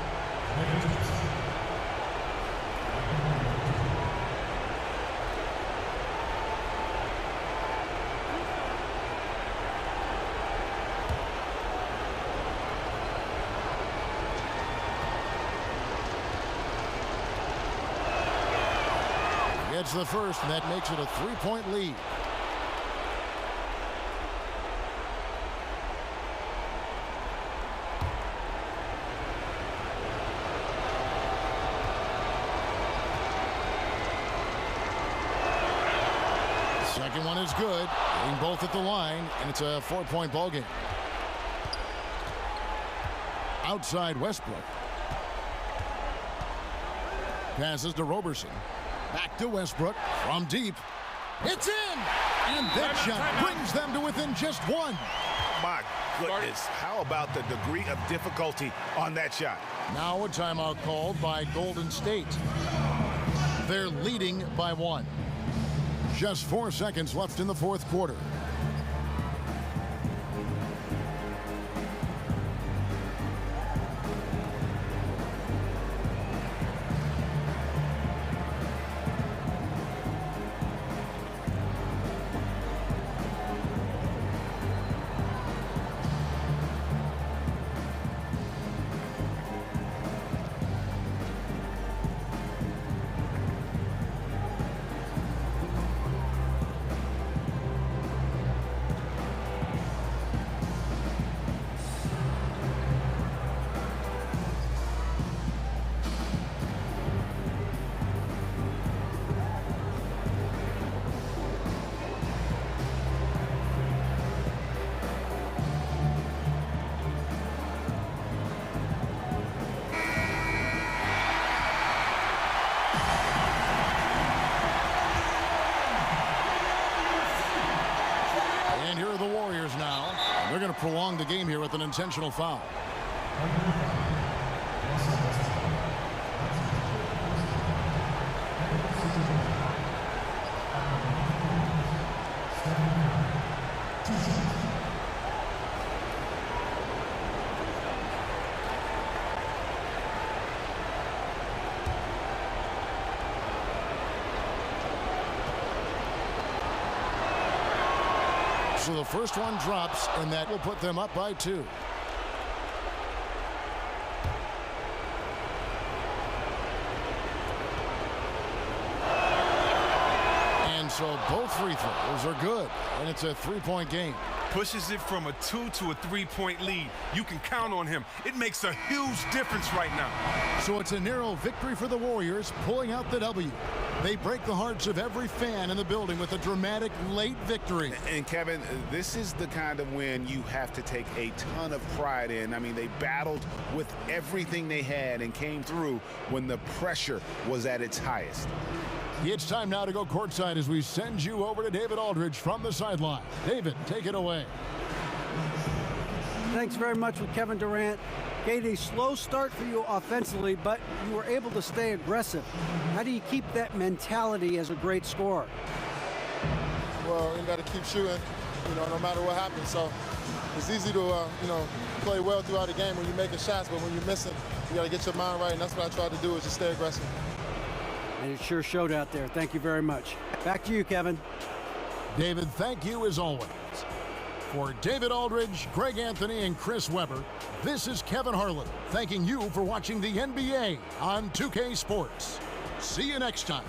Gets the first, and that makes it a 3-point lead. Second one is good. Hitting both at the line, and it's a 4-point ball game. Outside Westbrook. Passes to Roberson. Back to Westbrook from deep. It's in! And that shot brings them to within just one. My goodness, how about the degree of difficulty on that shot? Now a timeout called by Golden State. They're leading by 1. Just 4 seconds left in the fourth quarter. They're going to prolong the game here with an intentional foul. So the first one drops, and that will put them up by 2. And so both free throws are good, and it's a 3-point game. Pushes it from a 2 to a 3-point lead. You can count on him. It makes a huge difference right now. So it's a narrow victory for the Warriors, pulling out the W. They break the hearts of every fan in the building with a dramatic late victory. And Kevin, this is the kind of win you have to take a ton of pride in. I mean, they battled with everything they had and came through when the pressure was at its highest. It's time now to go courtside as we send you over to David Aldridge from the sideline. David, take it away. Thanks very much with Kevin Durant. Gate, a slow start for you offensively, but you were able to stay aggressive. How do you keep that mentality as a great scorer? Well, you got to keep shooting, no matter what happens. So it's easy to, play well throughout the game when you're making shots, but when you're missing, you got to get your mind right, and that's what I try to do, is just stay aggressive. And it sure showed out there. Thank you very much. Back to you, Kevin. David, thank you as always. For David Aldridge, Greg Anthony, and Chris Webber, this is Kevin Harlan thanking you for watching the NBA on 2K Sports. See you next time.